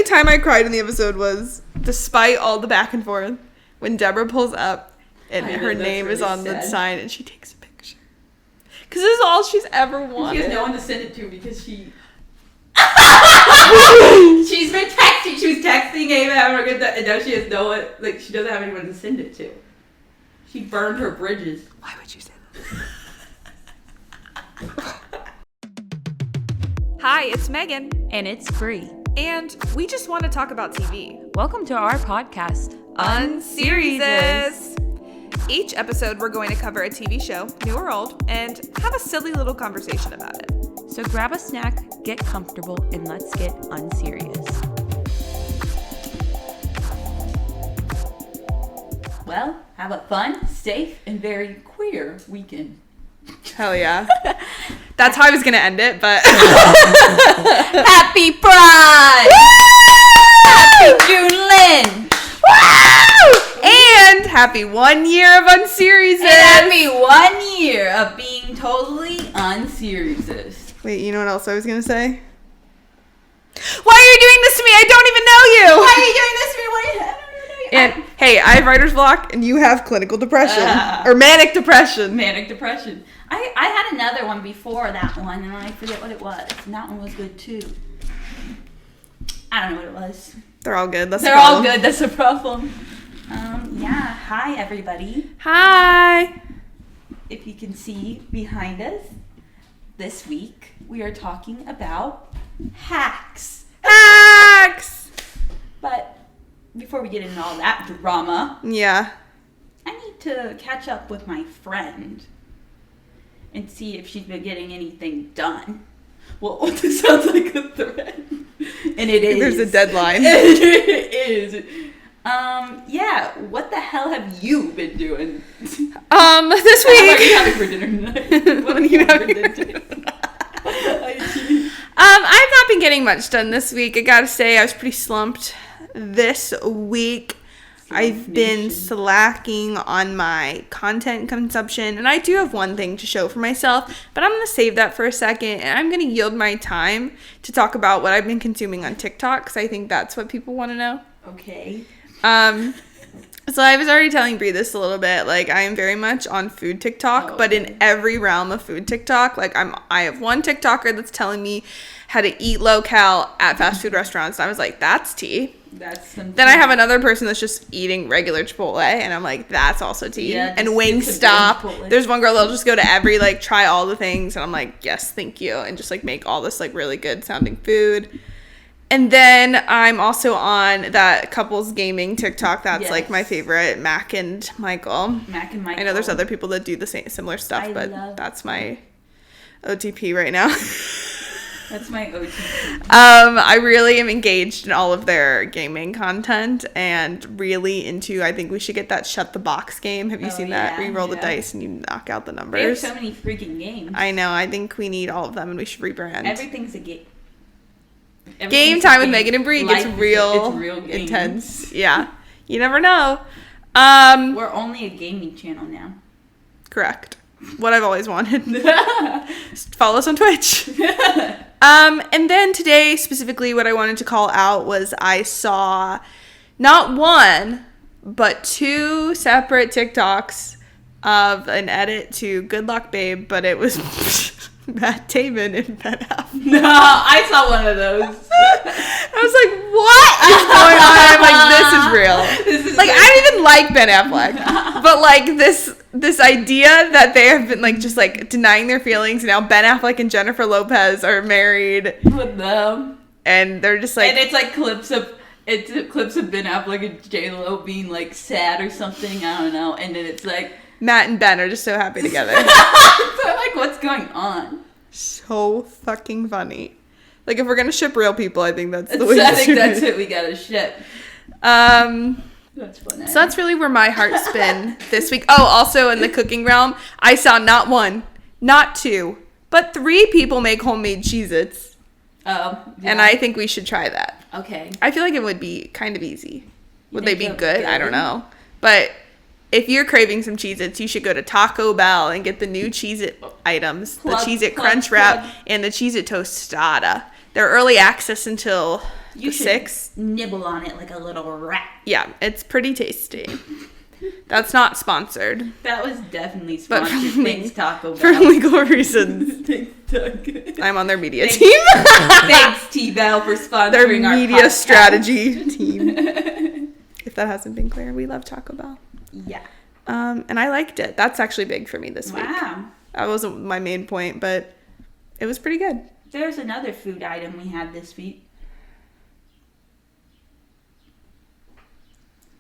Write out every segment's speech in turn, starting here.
only time I cried in the episode was, despite all the back and forth, when Deborah pulls up and her name is on the sign and she takes a picture. Because this is all she's ever wanted. She has no one to send it to because she's been texting. She was texting Ava and now she has no one. Like, she doesn't have anyone to send it to. She burned her bridges. Why would you say that? Hi, it's Megan. And it's Bree. And we just want to talk about TV. Welcome to our podcast, Unseriesous. Each episode, we're going to cover a TV show, new or old, and have a silly little conversation about it. So grab a snack, get comfortable, and let's get unserious. Well, have a fun, safe, and very queer weekend. Hell yeah. That's how I was going to end it, but... Happy Pride! Happy June Lynch! And happy 1 year of Unseriesous! And happy 1 year of being totally unseriesous. Wait, you know what else I was going to say? Why are you doing this to me? I don't even know you! Why are you doing this to me? I don't even know you. And hey, I have writer's block and you have clinical depression. Or manic depression. Manic depression. I had another one before that one and I forget what it was. And that one was good too. I don't know what it was. They're all good. They're all good. That's the problem. Yeah. Hi, everybody. Hi. If you can see behind us, this week we are talking about hacks. Hacks! But before we get into all that drama, yeah, I need to catch up with my friend and see if she's been getting anything done. Well, this sounds like a threat. And it is. There's a deadline. It is. Yeah, what the hell have you been doing? This week. What are you having for dinner tonight? What are you having for dinner? I've not been getting much done this week. I gotta say, I was pretty slumped this week. I've been slacking on my content consumption, and I do have one thing to show for myself, but I'm going to save that for a second, and I'm going to yield my time to talk about what I've been consuming on TikTok, because I think that's what people want to know. Okay. So I was already telling Bree this a little bit, like, I am very much on food TikTok, but in every realm of food TikTok, like, I have one TikToker that's telling me how to eat low-cal at fast food restaurants, and I was like, that's tea. That's something. Then I have another person that's just eating regular Chipotle, and I'm like, that's also tea. Yeah, and Wingstop. There's one girl that'll just go to every, like, try all the things, and I'm like, yes, thank you, and just, like, make all this, like, really good sounding food. And then I'm also on that couples gaming TikTok. That's like my favorite, Mac and Michael. I know there's other people that do the same similar stuff, but that's my OTP right now. That's my OTP. I really am engaged in all of their gaming content and really into, I think we should get that Shut the Box game. Have you seen that? Where you roll the dice and you knock out the numbers. They have so many freaking games. I know. I think we need all of them and we should rebrand. Everything's a game. Game time with Megan and Bree gets real intense. Yeah. You never know. We're only a gaming channel now. Correct. What I've always wanted. Just follow us on Twitch. And then today, specifically, what I wanted to call out was I saw not one, but two separate TikToks of an edit to Good Luck Babe, but it was Matt Damon and Ben Affleck. No, I saw one of those. I was like, what is going on? I'm like, this is real. Like, I don't even like Ben Affleck, but like this idea that they have been like just like denying their feelings, and now Ben Affleck and Jennifer Lopez are married with them, and they're just like, and it's like clips of Ben Affleck and J-Lo being like sad or something. I don't know, and then it's like Matt and Ben are just so happy together. So like, what's going on? So fucking funny. Like, if we're gonna ship real people, I think that's the way. I think that's it. We gotta ship. That's funny. So that's really where my heart's been this week. Oh, also in the cooking realm, I saw not one, not two, but 3 people make homemade Cheez-Its. Oh. Yeah. And I think we should try that. Okay. I feel like it would be kind of easy. Would they be good? I don't know. But if you're craving some Cheez-Its, you should go to Taco Bell and get the new Cheez-It items. The Cheez-It Crunch Wrap and the Cheez-It Tostada. They're early access until You the should 6. nibble on it like a little rat. Yeah, it's pretty tasty. That's not sponsored. That was definitely But sponsored. Thanks, Taco For Bell. legal reasons. Thanks, Taco. I'm on their media Thanks. team. Thanks, T-Bell, for sponsoring Their our media podcast. strategy team. If that hasn't been clear, we love Taco Bell. Yeah. And I liked it. That's actually big for me this week. Wow. That wasn't my main point, but it was pretty good. There's another food item we had this week.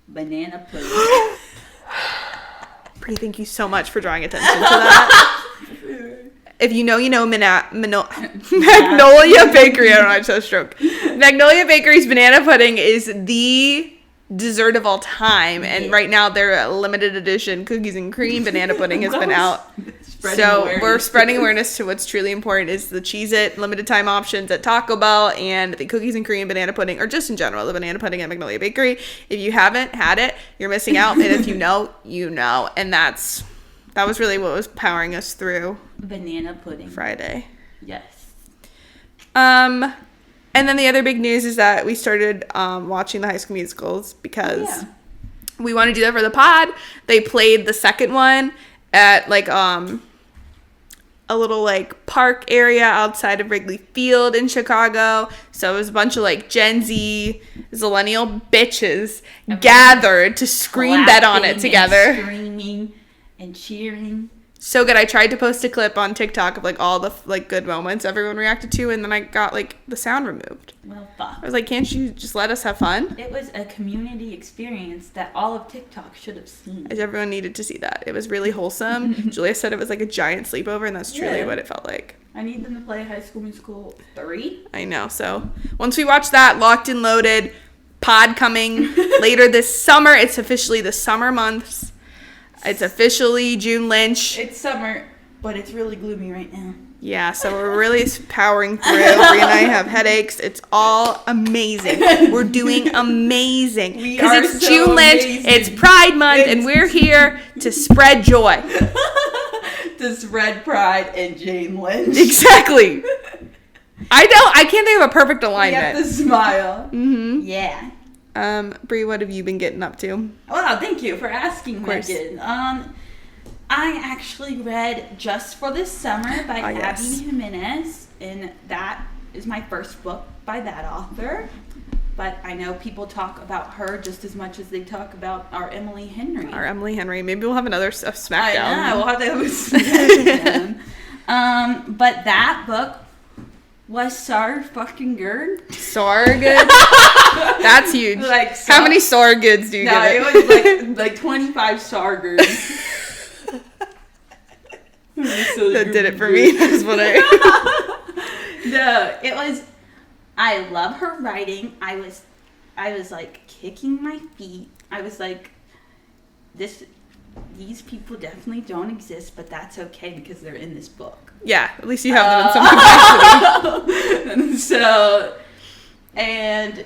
Banana pudding. Bree, thank you so much for drawing attention to that. If you know, you know, Magnolia Bakery. I don't know, I just had a stroke. Magnolia Bakery's banana pudding is the dessert of all time. And right now, their limited edition cookies and cream banana pudding has been out. So we're spreading awareness to what's truly important is the Cheez-It limited time options at Taco Bell and the cookies and cream banana pudding, or just in general, the banana pudding at Magnolia Bakery. If you haven't had it, you're missing out. And if you know, you know. And that was really what was powering us through banana pudding Friday. Yes. And then the other big news is that we started watching the High School Musicals because we want to do that for the pod. They played the second one at like a little like park area outside of Wrigley Field in Chicago. So it was a bunch of like Gen Z Zillennial bitches gathered to scream bet on it together. And screaming and cheering. So good. I tried to post a clip on TikTok of like all the like good moments everyone reacted to, and then I got like the sound removed. Well, fuck. I was like, can't you just let us have fun? It was a community experience that all of TikTok should have seen. Everyone needed to see that. It was really wholesome. Julia said it was like a giant sleepover, and that's truly what it felt like. I need them to play High School Musical 3. I know. So once we watch that, locked and loaded, pod coming later this summer. It's officially the summer months. It's officially June Lynch. It's summer, but it's really gloomy right now. Yeah, so we're really powering through. Bree and I have headaches. It's all amazing. We're doing amazing. Because it's so June Lynch, it's Pride Month, and we're here to spread joy. To spread pride and Jane Lynch. Exactly. I can't think of a perfect alignment. You have to smile. Mm-hmm. Yeah. Bree, what have you been getting up to? Well, thank you for asking, Megan. I actually read Just for This Summer by Abby Jimenez, and that is my first book by that author. But I know people talk about her just as much as they talk about our Emily Henry. Maybe we'll have another Smackdown. I know, we'll have to have a Smackdown. But that book was fucking good. Sargood? That's huge. Like, how many Sargoods do you get? It was like 25 Sargoods. That did it for me. That's what No, it was. I love her writing. I was like kicking my feet. I was like, these people definitely don't exist, but that's okay because they're in this book. Yeah, at least you have them in some capacity. So, and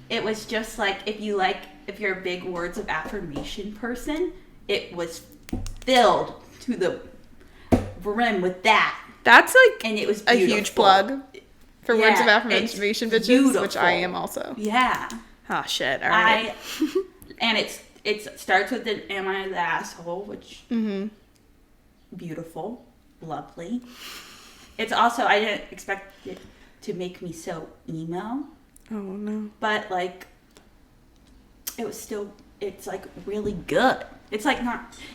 it was just like, if you're a big words of affirmation person, it was filled to the brim with that. That's like, and it was a huge plug for words of affirmation bitches, beautiful. which I am also. Yeah. Oh shit! All right. And it starts with the "Am I the asshole?" which beautiful, lovely. It's also, I didn't expect it to make me so emo. Oh no! But like, it was still. It's like really good. It's like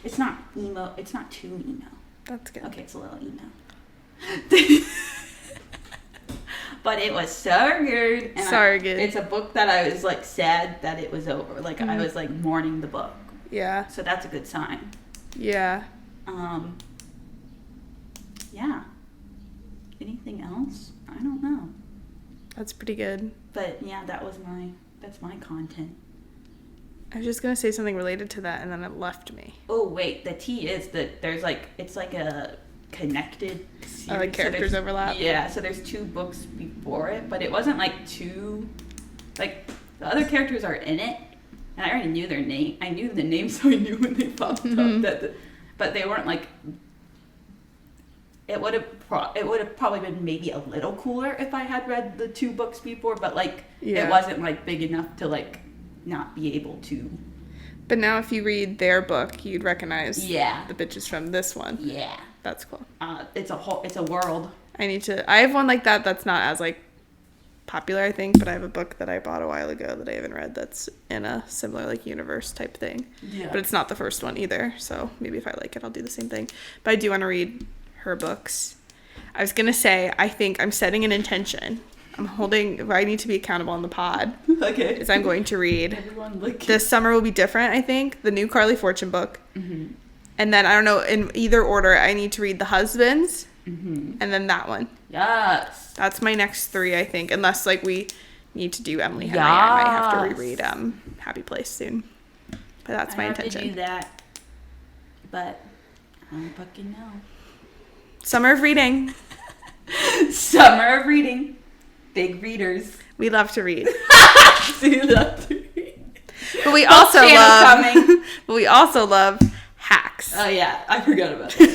it's not emo. It's not too emo. That's good. Okay, it's a little emo. But it was so good. And it's a book that I was like sad that it was over. Like I was like mourning the book. Yeah. So that's a good sign. Yeah. Yeah. Anything else? I don't know. That's pretty good. But yeah, that's my content. I was just gonna say something related to that, and then it left me. Oh wait, the T is that there's like, it's like a connected series. Oh, like characters overlap? Yeah, so there's 2 books before it, but it wasn't like like the other characters are in it, and I already knew their name. I knew the names, so I knew when they popped up but they weren't like it would have probably been maybe a little cooler if I had read the 2 books before, but like it wasn't like big enough to like not be able to. But now if you read their book, you'd recognize the bitches from this one. Yeah. That's cool. It's a world. I have one like that that's not as like popular, I think, but I have a book that I bought a while ago that I haven't read that's in a similar like universe type thing. Yeah. But it's not the first one either, so maybe if I like it, I'll do the same thing. But I do want to read her books. I was going to say, I think I'm setting an intention. I need to be accountable on the pod. Okay. Is I'm going to read. This summer will be different, I think. The new Carly Fortune book. Mm-hmm. And then, I don't know, in either order, I need to read The Husbands. Mm-hmm. And then that one. Yes. That's my next 3, I think. Unless, like, we need to do Emily Henry. I might have to reread Happy Place soon. But that's my intention. I have to do that. But I don't fucking know. Summer of reading. Summer of reading. Big readers. We love to read. We love to read. But we also love hacks. Oh yeah, I forgot about that. Why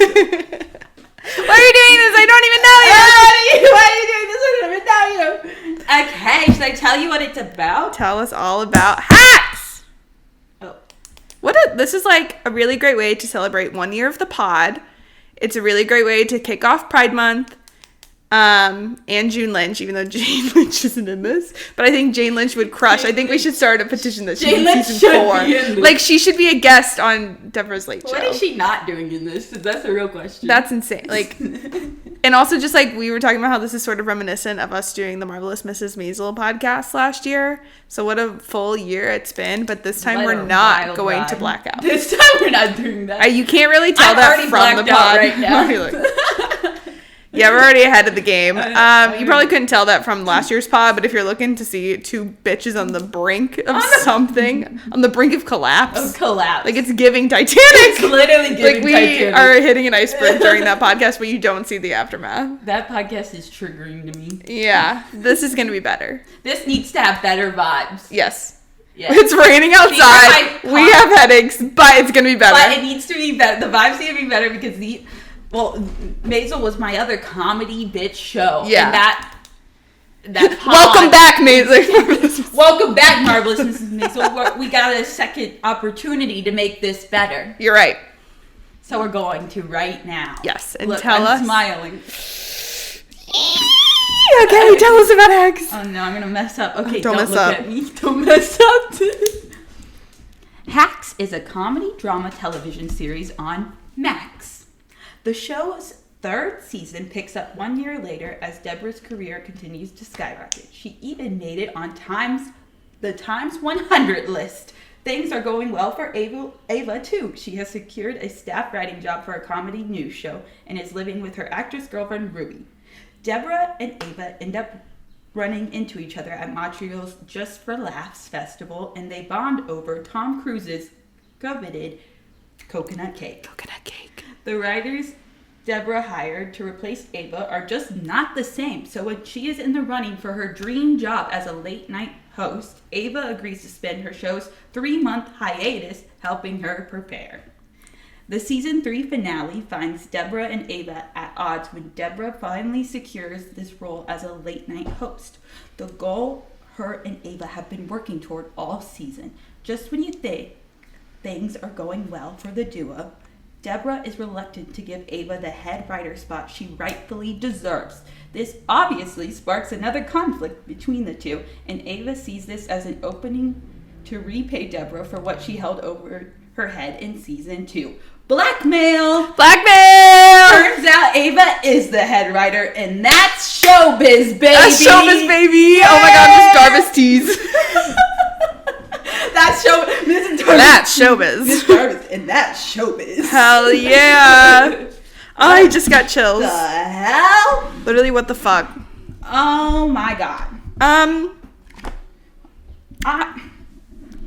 are you doing this? I don't even know you. Why are you doing this? I don't even know you. Okay, should I tell you what it's about? Tell us all about hacks. Oh. This is like a really great way to celebrate 1 year of the pod. It's a really great way to kick off Pride Month. And June Lynch, even though Jane Lynch isn't in this, but I think Jane Lynch would crush. I think we should start a petition that she's in season 4. Like, she should be a guest on Deborah's Late Show. What is she not doing in this? That's a real question. That's insane. Like, and also just like we were talking about how this is sort of reminiscent of us doing the Marvelous Mrs. Maisel podcast last year. So what a full year it's been, but this time we're not going to blackout. This time we're not doing that. You can't really tell that from the pod right now. Yeah, we're already ahead of the game. You probably couldn't tell that from last year's pod, but if you're looking to see 2 bitches on the brink of something, on the brink of collapse. Like, it's giving Titanic. It's literally giving Titanic. We are hitting an iceberg during that podcast, but you don't see the aftermath. That podcast is triggering to me. Yeah, this is going to be better. This needs to have better vibes. Yes. It's raining outside. We have headaches, but it's going to be better. But it needs to be better. The vibes need to be better because Maisel was my other comedy bitch show. Yeah. And that Welcome back, Maisel. Welcome back, Marvelous Mrs. Maisel. We got a second opportunity to make this better. You're right. So we're going to right now. Yes, and Look, tell us. I'm smiling. Okay, tell us about hacks. Oh no, I'm going to mess up. Okay, don't mess look up. at me. Don't mess up. Hacks is a comedy drama television series on Max. The show's 3rd season picks up 1 year later as Deborah's career continues to skyrocket. She even made it on the Times 100 list. Things are going well for Ava too. She has secured a staff writing job for a comedy news show and is living with her actress girlfriend Ruby. Deborah and Ava end up running into each other at Montreal's Just for Laughs festival, and they bond over Tom Cruise's coveted coconut cake. The writers Deborah hired to replace Ava are just not the same. So when she is in the running for her dream job as a late night host, Ava agrees to spend her show's 3-month hiatus helping her prepare. The season 3 finale finds Deborah and Ava at odds when Deborah finally secures this role as a late night host. The goal her and Ava have been working toward all season. Just when you think things are going well for the duo, Deborah is reluctant to give Ava the head writer spot she rightfully deserves. This obviously sparks another conflict between the two, and Ava sees this as an opening to repay Deborah for what she held over her head in season 2. Blackmail! Turns out Ava is the head writer, and that's showbiz, baby! That's showbiz, baby! Yeah. Oh my god, Miss Jarvis tease. That's showbiz. Miss Jarvis, and that's showbiz. Hell yeah. I just got chills. The hell? Literally, what the fuck? Oh my god.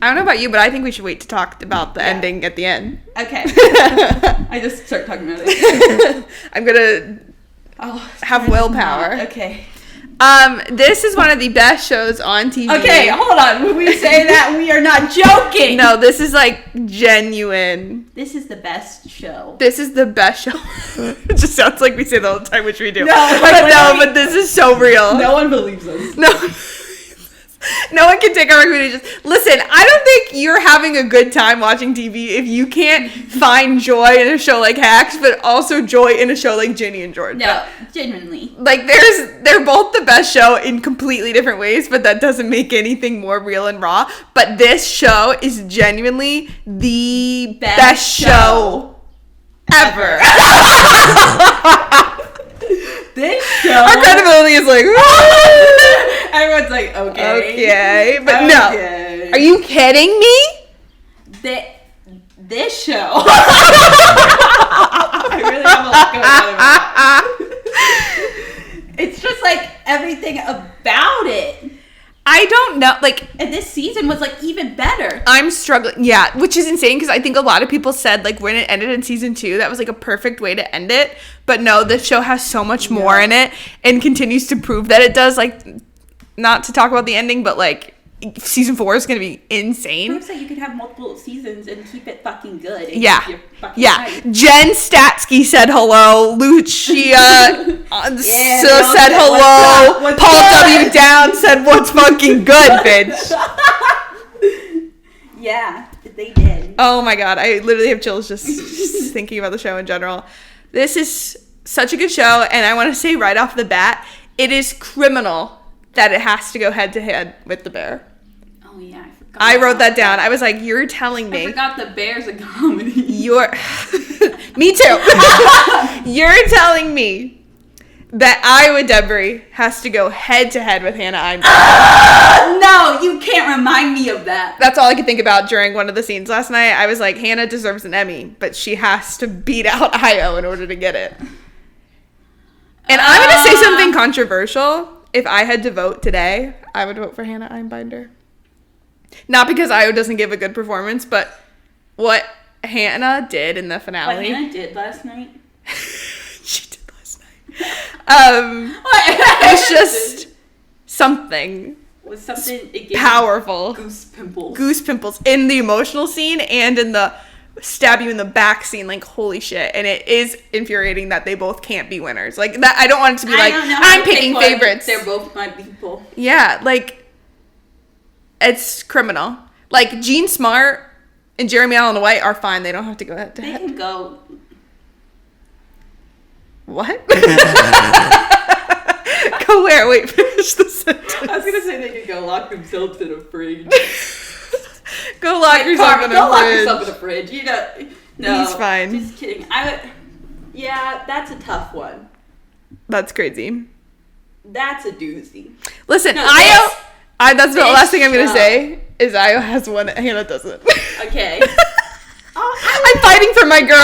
I don't know about you, but I think we should wait to talk about the ending at the end. Okay. I just start talking about it. I'm gonna have willpower. Okay. This is one of the best shows on TV. Okay, hold on. When we say that, we are not joking. No, this is like genuine. This is the best show. This is the best show. It just sounds like we say that all the time, which we do. No, but this is so real. No one believes us. No one can take our recommendations. Listen, I don't think you're having a good time watching TV if you can't find joy in a show like Hacks, but also joy in a show like Ginny and George. No, genuinely. Like, they're both the best show in completely different ways, but that doesn't make anything more real and raw. But this show is genuinely the best show ever. This show. Our credibility is like, everyone's like, okay, but no. Are you kidding me? This show. I really have a lot going on about it. It's just like everything about it. I don't know, like, and this season was like even better. I'm struggling, yeah, which is insane because I think a lot of people said like when it ended in season 2, that was like a perfect way to end it. But no, this show has so much more in it and continues to prove that it does. Like, not to talk about the ending, but like season 4 is gonna be insane. Proves that you can have multiple seasons and keep it fucking good. Yeah, Hype. Jen Statsky said hello. Lucia said hello. Paul W. Down said what's fucking good, bitch. Yeah, they did. Oh my god, I literally have chills just thinking about the show in general. This is such a good show, and I want to say right off the bat, it is criminal that it has to go head to head with The Bear. Oh yeah, I forgot. I wrote that down. I was like, you're telling me. I forgot The Bear's a comedy. Me too. You're telling me that Iowa Deborah has to go head to head with Hannah Einstein. No, you can't remind me of that. That's all I could think about during one of the scenes last night. I was like, Hannah deserves an Emmy, but she has to beat out Io in order to get it. And I'm going to say something controversial. If I had to vote today, I would vote for Hannah Einbinder. Not because Io doesn't give a good performance, but what Hannah did in the finale. What Hannah did last night? She did last night. It's just something. Was something powerful. Goose pimples. Goose pimples in the emotional scene and in the stab you in the back scene. Like, holy shit. And it is infuriating that they both can't be winners. Like, that. I don't want it to be like, I'm picking favorites. They're both my people. Yeah, like, it's criminal. Like, Jean Smart and Jeremy Allen White are fine. They don't have to go head to head. They can go. What? Go where? Wait, finish the sentence. I was gonna say they could go lock themselves in a fridge. Go lock yourself in a fridge. Go lock yourself in a fridge. You know, no. He's fine. Just kidding. Yeah, that's a tough one. That's crazy. That's a doozy. Listen, no, that's the last thing I'm gonna say is Io has one that Hannah doesn't. Okay. I'm fighting for my girl.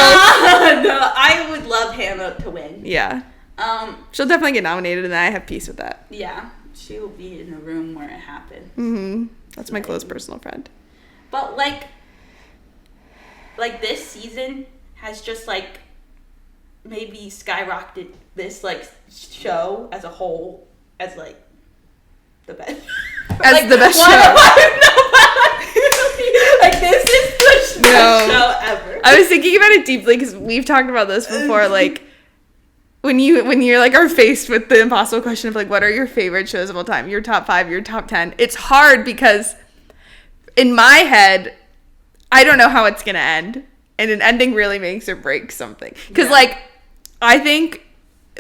No, I would love Hannah to win. Yeah. She'll definitely get nominated, and I have peace with that. Yeah, she will be in the room where it happened. Mm-hmm. That's my close personal friend. But like this season has just like maybe skyrocketed this like show as a whole as like the best. As like, the best show. Like, this is the best show ever. I was thinking about it deeply because we've talked about this before. Like, when you're like are faced with the impossible question of like, what are your favorite shows of all time? Your top 5, your top 10. It's hard because in my head, I don't know how it's gonna end, and an ending really makes or breaks something. Because like, I think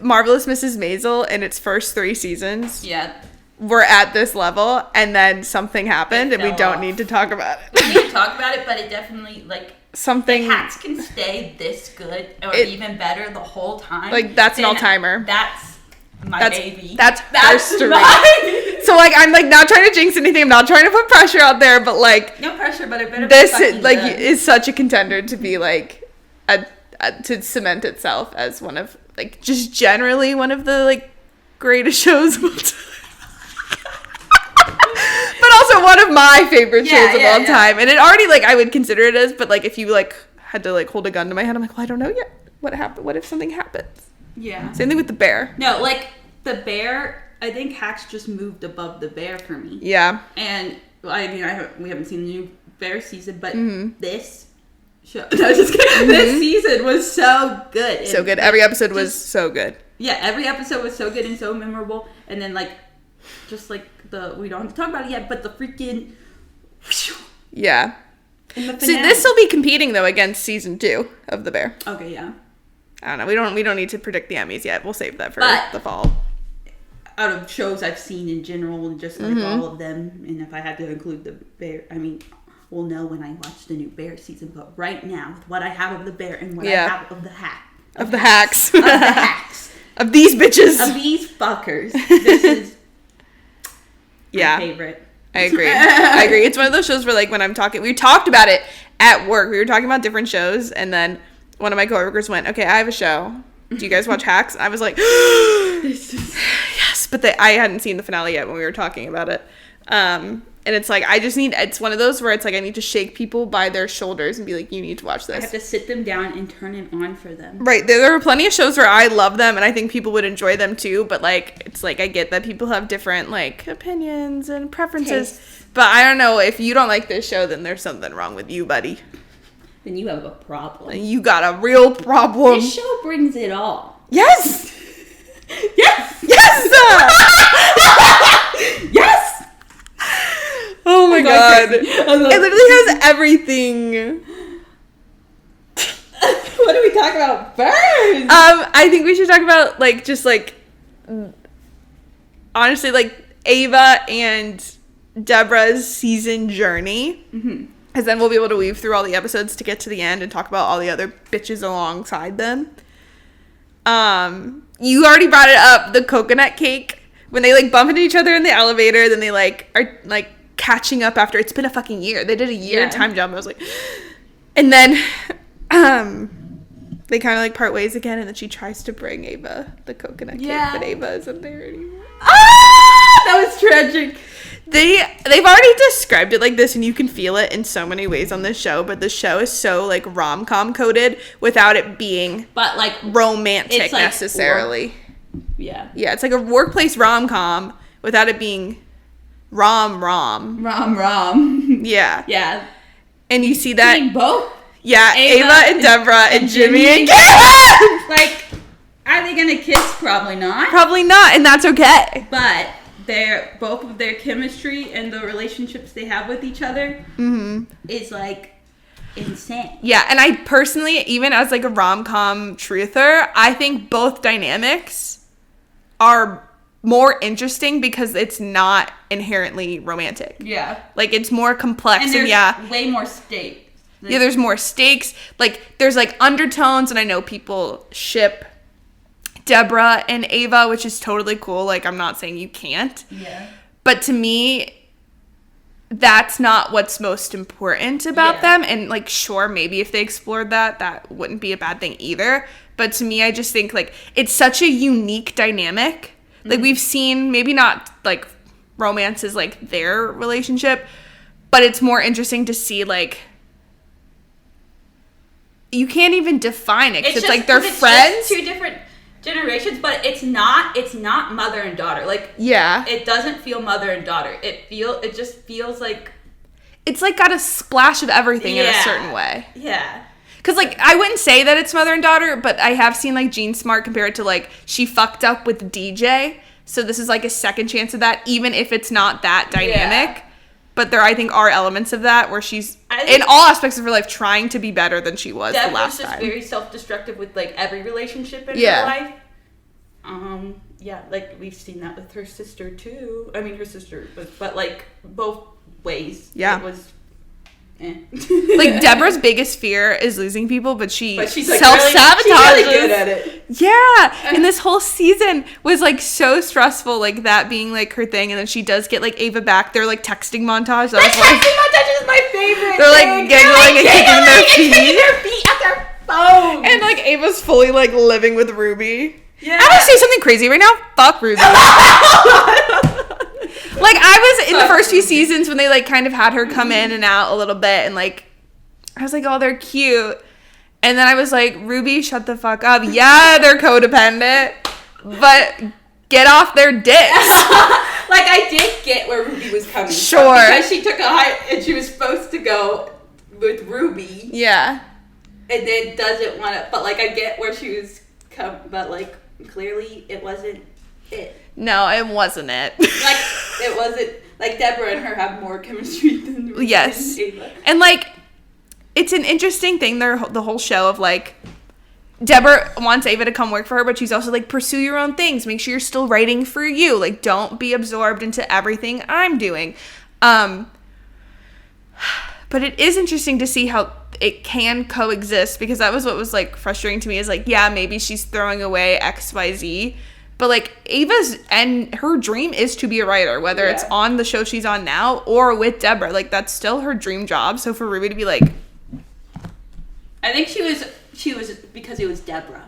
Marvelous Mrs. Maisel in its first 3 seasons. Yeah. We're at this level, and then something happened, and we don't need to talk about it. We need to talk about it, but it definitely, like, something. The Hacks can stay this good, or even better the whole time. Like, that's an all-timer. That's my baby. That's history. So, like, I'm, like, not trying to jinx anything. I'm not trying to put pressure out there, but, like. No pressure, but it better this, be like, good. Is such a contender to be, like, to cement itself as one of, like, just generally one of the, like, greatest shows of all time. But also one of my favorite shows of all time. And it already, like, I would consider it as, but, like, if you, like, had to, like, hold a gun to my head, I'm like, well, I don't know yet. What happened? What if something happens? Yeah. Same thing with The Bear. No, like, The Bear, I think Hacks just moved above the Bear for me. Yeah. And I mean, we haven't seen the new Bear season, but this show, no, just kidding. This season was so good. So good. Every episode was so good. Yeah, every episode was so good and so memorable. And then like, just like we don't have to talk about it yet, but the freaking. Yeah. So this will be competing though against season 2 of The Bear. Okay, yeah. I don't know. We don't need to predict the Emmys yet. We'll save that for the fall. Out of shows I've seen in general, just like all of them, and if I had to include The Bear, I mean, we'll know when I watch the new Bear season. But right now, with what I have of The Bear and what I have of the Hacks, of the Hacks, of these bitches, of these fuckers, this is my favorite. I agree. It's one of those shows where, like, when I'm talking, we talked about it at work. We were talking about different shows, and then one of my coworkers went, "Okay, I have a show. Do you guys watch Hacks?" I was like, yes, but I hadn't seen the finale yet when we were talking about it. And it's like, it's one of those where it's like, I need to shake people by their shoulders and be like, you need to watch this. I have to sit them down and turn it on for them. Right. There are plenty of shows where I love them and I think people would enjoy them too. But like, it's like, I get that people have different like opinions and preferences. Tastes. But I don't know, if you don't like this show, then there's something wrong with you, buddy. Then you have a problem. You got a real problem. This show brings it all. Yes. Yes. Yes. Yes. Oh my god. It literally has everything. What do we talk about first? I think we should talk about like just like honestly like Ava and Deborah's season journey. Because then we'll be able to weave through all the episodes to get to the end and talk about all the other bitches alongside them. You already brought it up, the coconut cake. When they like bump into each other in the elevator, then they like are like catching up after it's been a fucking year. They did a year time jump. I was like, and then they kind of like part ways again, and then she tries to bring Ava the coconut cake, but Ava isn't there anymore. That was tragic. They've already described it like this, and you can feel it in so many ways on this show, but the show is so like rom-com coded without it being like romantic like necessarily. Yeah, it's like a workplace rom-com without it being rom. Yeah. And you see that. You mean both? Yeah, Ava and Deborah and Jimmy and Kayla. Like, are they gonna kiss? Probably not. Probably not, and that's okay. But both of their chemistry and the relationships they have with each other is like insane. Yeah, and I personally, even as like a rom-com truther, I think both dynamics are more interesting because it's not inherently romantic. Yeah. Like, it's more complex and there's way more stakes. Yeah, there's more stakes. Like, there's like undertones, and I know people ship Deborah and Ava, which is totally cool. Like, I'm not saying you can't. Yeah. But to me, that's not what's most important about them. And like, sure, maybe if they explored that wouldn't be a bad thing either. But to me, I just think like it's such a unique dynamic. Like, we've seen maybe not like romance is like their relationship, but it's more interesting to see like you can't even define it because it's like they're friends. Just two different generations, but it's not mother and daughter. Like, it doesn't feel mother and daughter. It just feels like it's like got a splash of everything in a certain way. Yeah. Because, like, I wouldn't say that it's mother and daughter, but I have seen, like, Jean Smart compare it to, like, she fucked up with DJ. So this is, like, a second chance of that, even if it's not that dynamic. Yeah. But there, I think, are elements of that where she's, in all aspects of her life, trying to be better than she was the last time. Deb was just very self-destructive with, like, every relationship in her life. Yeah, like, we've seen that with her sister, too. I mean, her sister was, but, like, both ways. Yeah. It was... Like, Deborah's biggest fear is losing people, but she's like self-sabotages. She's really good at it. Yeah, and this whole season was like so stressful, like that being like her thing, and then she does get like Ava back. They're like texting montage. The texting montage is my favorite. They're like giggling and kicking their feet at their phones, and like Ava's fully like living with Ruby. Yeah, I'm gonna say something crazy right now. Fuck Ruby. Like, I was in the first few seasons when they, like, kind of had her come in and out a little bit, and, like, I was like, oh, they're cute. And then I was like, Ruby, shut the fuck up. Yeah, they're codependent. But get off their dicks. Like, I did get where Ruby was coming Sure. from. Because she took a hike and she was supposed to go with Ruby. Yeah. And then doesn't want to, but like, I get where she was but like, clearly it wasn't it. No, it wasn't it. Like, it wasn't, like, Deborah and her have more chemistry than Ruby Yes. and Ava. And like, it's an interesting thing, the whole show of like, Deborah wants Ava to come work for her, but she's also like, pursue your own things. Make sure you're still writing for you. Like, don't be absorbed into everything I'm doing. But it is interesting to see how it can coexist, because that was what was like frustrating to me, is like, yeah, maybe she's throwing away XYZ, but like, Ava's and her dream is to be a writer, whether it's on the show she's on now or with Deborah. Like, that's still her dream job. So for Ruby to be like, I think she was because it was Deborah.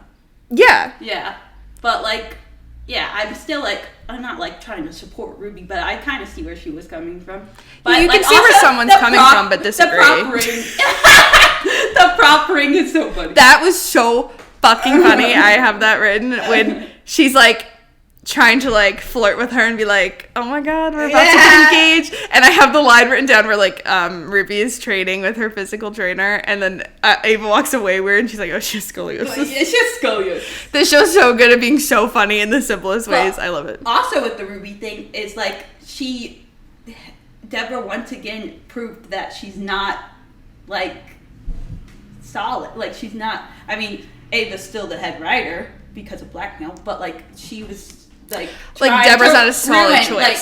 Yeah. Yeah. But like, yeah, I'm still like, I'm not like trying to support Ruby, but I kind of see where she was coming from. But you like, can see where someone's coming from, but disagree. The prop ring is so funny. That was so fucking funny. I have that written when she's like trying to like flirt with her and be like, oh my god, we're about to get engaged. And I have the line written down where like Ruby is training with her physical trainer, and then Ava walks away weird and she's like, oh, she has scoliosis. It's just scoliosis. This show's so good at being so funny in the simplest ways. I love it. Also with the Ruby thing is like, Deborah once again proved that she's not like solid. Like, she's not, I mean, Ava's still the head writer because of blackmail, but like, she was like Deborah's not a solid choice. Like,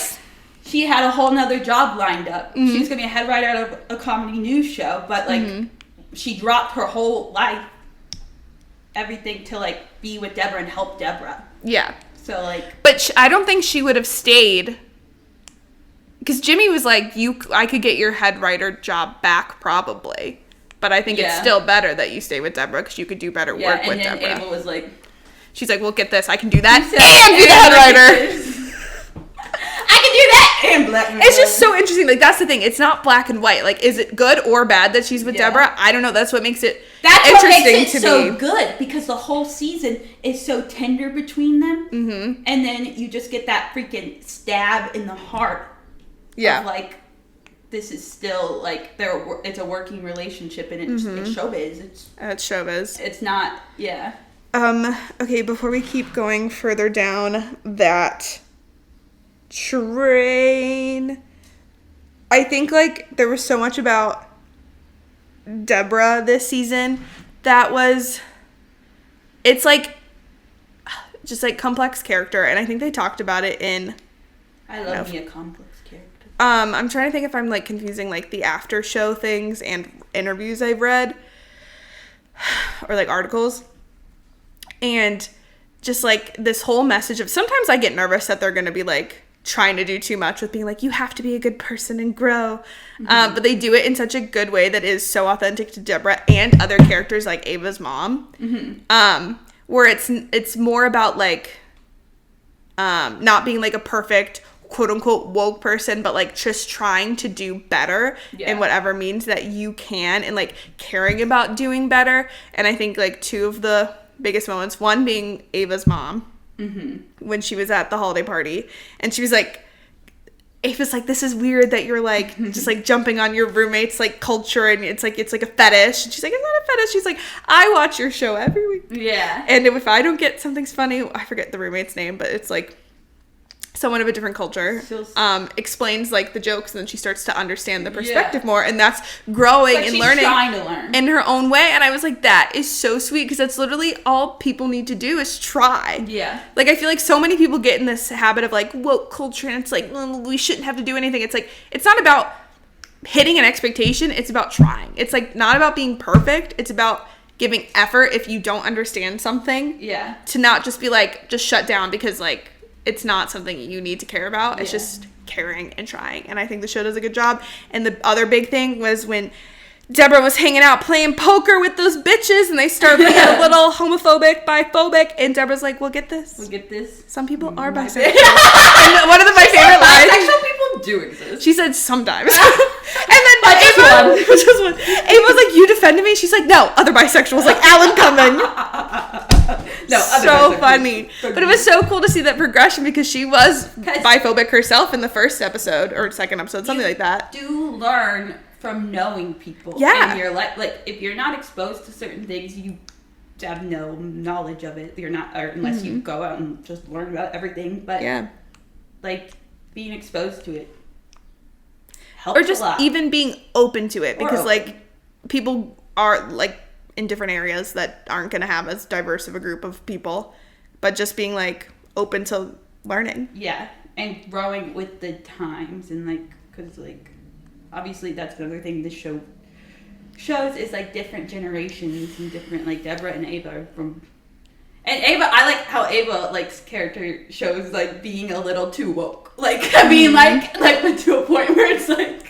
she had a whole nother job lined up. Mm-hmm. She was gonna be a head writer of a comedy news show, but like, she dropped her whole life, everything, to like be with Deborah and help Deborah. Yeah. So like, but I don't think she would have stayed, because Jimmy was like, I could get your head writer job back probably, but I think it's still better that you stay with Deborah because you could do better work with Deborah. And Ava was like, she's like, well, get this, I can do that and be the head writer. I can do that and blackmail. It's just so interesting. Like, that's the thing. It's not black and white. Like, is it good or bad that she's with Deborah? I don't know. That's what makes it interesting to me. So good, because the whole season is so tender between them. Mm-hmm. And then you just get that freaking stab in the heart. Yeah. Of like, this is still like, it's a working relationship, and it's showbiz. It's showbiz. It's not, okay, before we keep going further down that train, I think like there was so much about Deborah this season that it's like just like complex character, and I think they talked about it in I love me a complex character. I'm trying to think if I'm like confusing like the after show things and interviews I've read or like articles, and just like this whole message of, sometimes I get nervous that they're going to be like trying to do too much with being like, you have to be a good person and grow. But they do it in such a good way that is so authentic to Deborah and other characters like Ava's mom. Where it's more about like not being like a perfect quote unquote woke person, but like just trying to do better in whatever means that you can, and like caring about doing better. And I think like two of the biggest moments, one being Ava's mom, when she was at the holiday party, and she was like, Ava's like, this is weird that you're like just like jumping on your roommate's like culture, and it's like a fetish. And she's like, it's not a fetish. She's like, I watch your show every week. Yeah. And if I don't get something's funny, I forget the roommate's name, but it's like someone of a different culture, explains like the jokes, and then she starts to understand the perspective more, and that's growing and she's learning trying to learn in her own way. And I was like, that is so sweet, because that's literally all people need to do is try. Like, I feel like so many people get in this habit of like woke culture, and it's like, well, we shouldn't have to do anything. It's like, it's not about hitting an expectation, it's about trying. It's like not about being perfect, it's about giving effort if you don't understand something, to not just be like, just shut down because like it's not something you need to care about. It's just caring and trying. And I think the show does a good job. And the other big thing was when Deborah was hanging out playing poker with those bitches, and they start being a little homophobic, biphobic, and Deborah's like, we'll get this. Some people are bisexual. And one of my favorite lines. Bisexual people do exist. She said sometimes. And then Ava was like, you defended me? She's like, no, other bisexuals like Alan Cumming. No, so funny. But it was so cool to see that progression because she was biphobic herself in the first episode or second episode, something like that. You do learn from knowing people. Yeah. In your life. Like, if you're not exposed to certain things, you have no knowledge of it. You're not, or unless you go out and just learn about everything. But, like, being exposed to it helps or just a lot. even being open to it because, like, people are, like, in different areas that aren't going to have as diverse of a group of people, but just being, like, open to learning. Yeah, and growing with the times and, like, because, like, obviously that's another thing this show shows is, like, different generations and different, like, Deborah and Ava are from... And Ava, I like how Ava, like, character shows, like, being a little too woke. Like, being, like to a point where it's, like...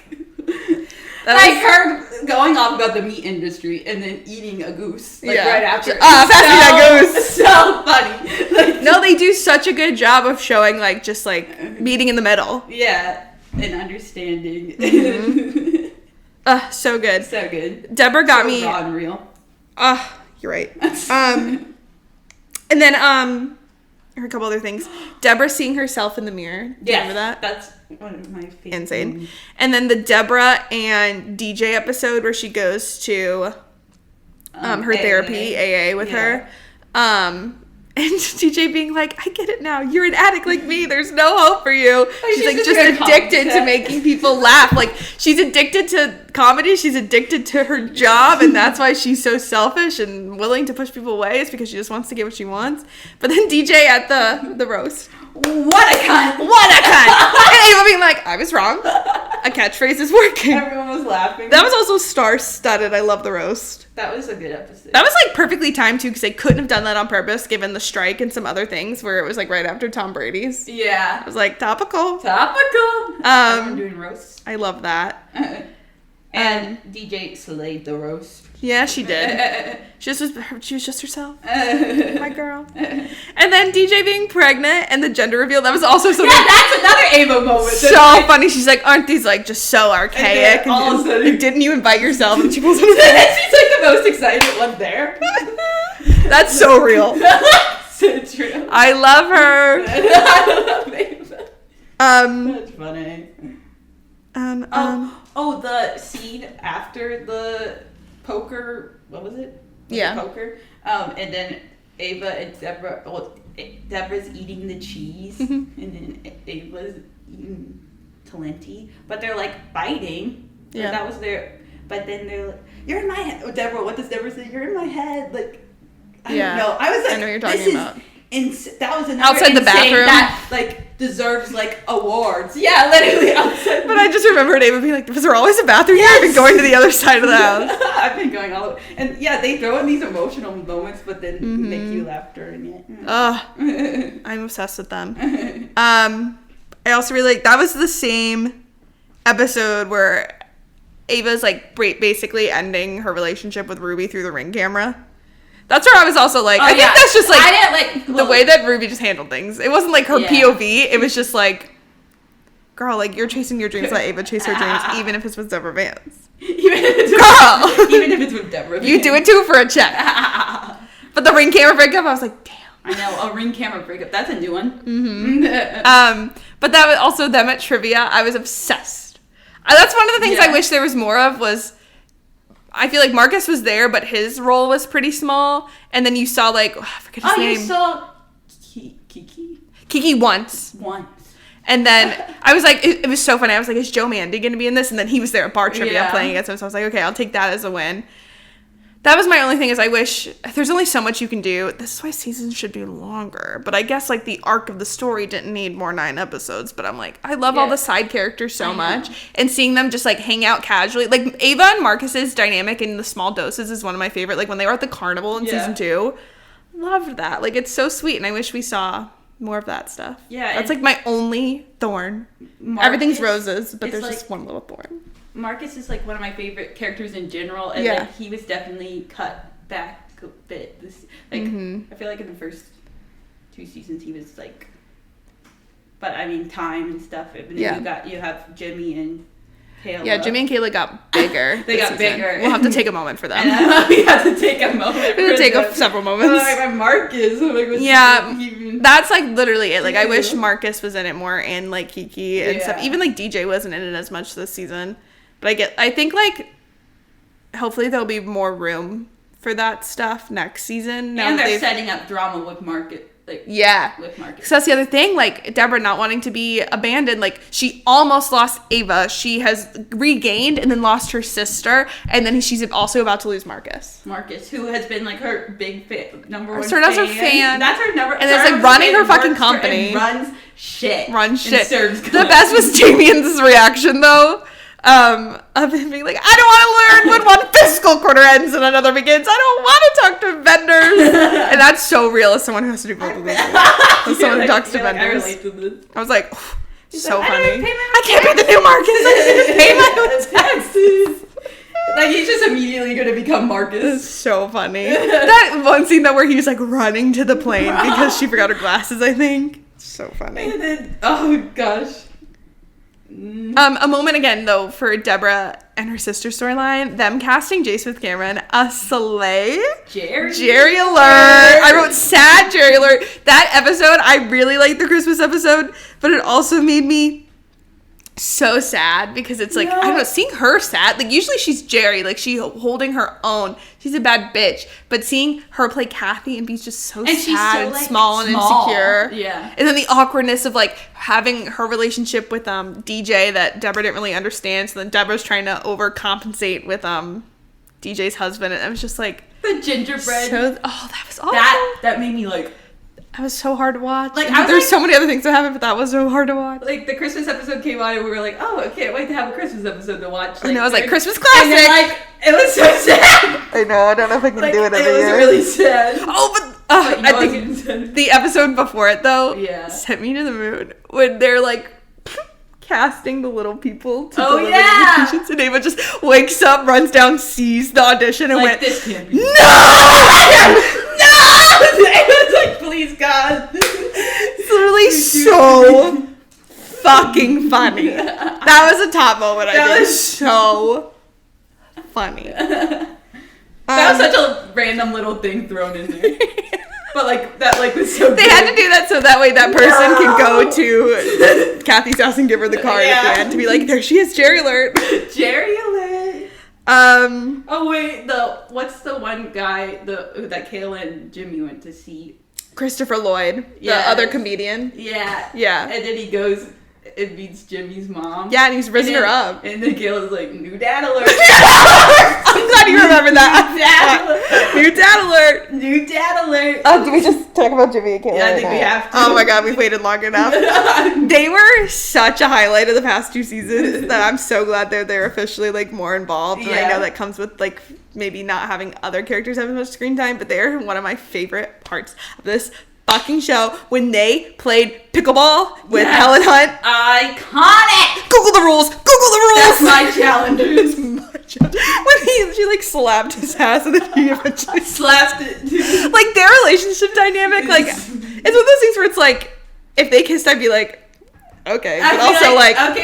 her going off about the meat industry and then eating a goose, like, right after. Pass me that goose! So funny. Like, no, they do such a good job of showing, like, just, like, meeting in the middle. Yeah, and understanding. So good. So good. Deborah got so me... raw and real. You're right. And then, a couple other things. Deborah seeing herself in the mirror. Do you remember that? That's one of my favorite. Insane. Movies. And then the Deborah and DJ episode where she goes to her therapy, AA with her. And DJ being like, I get it now. You're an addict like me. There's no hope for you. She's like just addicted to making people laugh. Like, she's addicted to comedy. She's addicted to her job. And that's why she's so selfish and willing to push people away. It's because she just wants to get what she wants. But then DJ at the roast. What a cunt. What a cunt. And Ava being like, I was wrong. A catchphrase is working. Everyone was laughing. That was also star-studded. I love the roast. That was a good episode. That was, like, perfectly timed, too, because they couldn't have done that on purpose, given the strike and some other things, where it was, like, right after Tom Brady's. Yeah. It was, like, topical. Everyone doing roasts. I love that. And DJ slayed the roast. Yeah, she did. She was just herself. My girl. And then DJ being pregnant and the gender reveal, that was also something. Yeah, that's another Ava moment. So funny. She's like, aren't these, like, just so archaic? And all of a sudden, like, didn't you invite yourself? And she pulls on her she's like the most excited one there. That's so real. So true. I love her. I love Ava. That's funny. The scene after the poker, what was it? Poker. And then Ava and Deborah, Deborah's eating the cheese, and then Ava's eating Talenti, but they're, like, biting. Yeah. Like, that was their, but then they're like, you're in my head. Oh, Deborah, what does Deborah say? You're in my head. Like, I don't know. I was like, I know what you're talking about. That was another outside the bathroom that, like, deserves, like, awards. Yeah, literally outside. But I just remembered Ava being like, was there always a bathroom here? I've been going to the other side of the house. I've been going all over. And yeah, they throw in these emotional moments, but then make you laugh during it. I'm obsessed with them. I also really like, that was the same episode where Ava's, like, basically ending her relationship with Ruby through the Ring camera. That's where I was also like, I think that's just, like, I didn't, like, the way that Ruby just handled things. It wasn't, like, her POV. It was just, like, girl, like, you're chasing your dreams, let Ava chase her dreams, even if it's with Deborah Vance. Even if it's with Deborah Vance. You do it, too, for a check. But the Ring camera breakup, I was like, damn. I know, a Ring camera breakup. That's a new one. But that was also them at trivia. I was obsessed. That's one of the things I wish there was more of was... I feel like Marcus was there, but his role was pretty small. And then you saw, like, I forget his name. You saw Kiki? Kiki once. And then I was like, it was so funny. I was like, is Joe Mandy going to be in this? And then he was there at bar trivia playing against him. So I was like, okay, I'll take that as a win. That was my only thing is I wish, there's only so much you can do. This is why seasons should be longer. But I guess, like, the arc of the story didn't need more 9 episodes. But I'm like, I love all the side characters so much. And seeing them just, like, hang out casually. Like, Ava and Marcus's dynamic in the small doses is one of my favorite. Like, when they were at the carnival in season 2. Loved that. Like, it's so sweet. And I wish we saw more of that stuff. Yeah. That's, like, my only thorn. Everything's roses, but there's, like, just one little thorn. Marcus is, like, one of my favorite characters in general, and like, he was definitely cut back a bit. I feel like in the first 2 seasons he was, like, but I mean time and stuff. And then you have Jimmy and Kayla. Yeah, Jimmy and Kayla got bigger. They got bigger. We'll have to take a moment for them. We have to take a moment. We have to take several moments. Like Marcus. That's like literally it. Like I wish Marcus was in it more, and like Kiki and stuff. Even like DJ wasn't in it as much this season. But I think like hopefully there'll be more room for that stuff next season. And they're setting up drama with Marcus. With Marcus. So that's the other thing, like, Deborah not wanting to be abandoned. Like, she almost lost Ava. She has regained and then lost her sister. And then she's also about to lose Marcus. Marcus, who has been, like, her big number one fan. That's her fan. That's her number. And it's, like, running her fucking company. Runs shit. The best was Damien's reaction, though. Of him being like, I don't want to learn when one fiscal quarter ends and another begins. I don't want to talk to vendors. And that's so real as someone who has to do both of these. As someone who talks to vendors. I was like, oh, so funny. I can't be the new Marcus. I need to pay my taxes. Like, he's just immediately going to become Marcus. It's so funny. That one scene though where he was like running to the plane because she forgot her glasses, I think. So funny. Oh gosh. A moment again though for Deborah and her sister storyline, them casting Jace with Cameron, a slay. Jerry alert. I wrote sad Jerry alert. That episode, I really liked the Christmas episode, but it also made me so sad because it's like, I don't know, seeing her sad, like usually she's Jerry, like she holding her own, she's a bad bitch, but seeing her play Kathy and be just so sad and like, small and insecure, and then the awkwardness of like having her relationship with DJ that Deborah didn't really understand, so then Deborah's trying to overcompensate with DJ's husband, and it was just like the gingerbread, that was awful. That made me like, that was so hard to watch. Like, there's so many other things that happened, but that was so hard to watch. Like, the Christmas episode came on, and we were like, oh, I can't wait to have a Christmas episode to watch. Like, and I was like, Christmas classic! And then, like, it was so sad! I know, I don't know if I can do it every year. It was really sad. Oh, but I think the episode before it, though, sent me to the moon. When they're, like, casting the little people to deliver the invitations, and Ava just wakes up, runs down, sees the audition, and went, this can't be. No! It was like, please, God. It's literally so fucking funny. That was a top moment, I think. So funny. That was such a random little thing thrown in there. But, like, that, like, was so They had to do that so that way that person can go to Kathy's house and give her the card at the end to be like, there she is, Jerry alert. Jerry alert. Oh wait, what's the one guy that Kayla and Jimmy went to see? Christopher Lloyd, the other comedian. Yeah. Yeah. And then he goes and meets Jimmy's mom. Yeah, and he's risen her up. And then Kayla's like, new dad alert. I'm glad you remember that. New dad alert. New dad alert. Oh, do we just talk about Jimmy and Kayla? Yeah, I think we have to. Oh my God, we've waited long enough. They were such a highlight of the past 2 seasons that I'm so glad they're officially like more involved. And I know that comes with like maybe not having other characters have as much screen time, but they're one of my favorite parts of this fucking show when they played pickleball with Helen Hunt. Iconic! Google the rules! That's my challenge. When she like slapped his ass and then he eventually slapped it. Like their relationship dynamic, like it's one of those things where it's like if they kissed I'd be like, okay. But also like okay.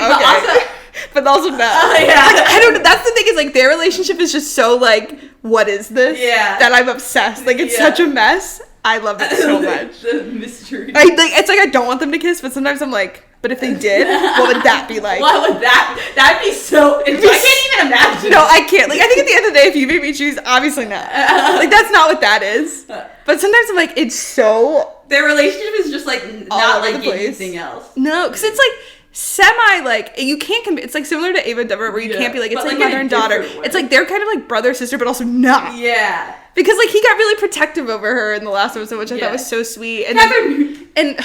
But also no. Like, I don't know. That's the thing is like their relationship is just so like, what is this? Yeah. That I'm obsessed. Like it's such a mess. I love it so much. The mystery. It's like I don't want them to kiss, but sometimes I'm like, but if they did, what would that be like? What would that'd be so I can't even imagine. No, I can't. Like I think at the end of the day, if you made me choose, obviously not. Like that's not what that is. But sometimes I'm like, it's so their relationship is just like not like anything else. No, because it's like semi like you can't compare. It's like similar to Ava and Deborah where you can't be like it's like mother and daughter. It's like they're kind of like brother sister, but also not. Yeah. Because like he got really protective over her in the last episode, which I thought was so sweet. And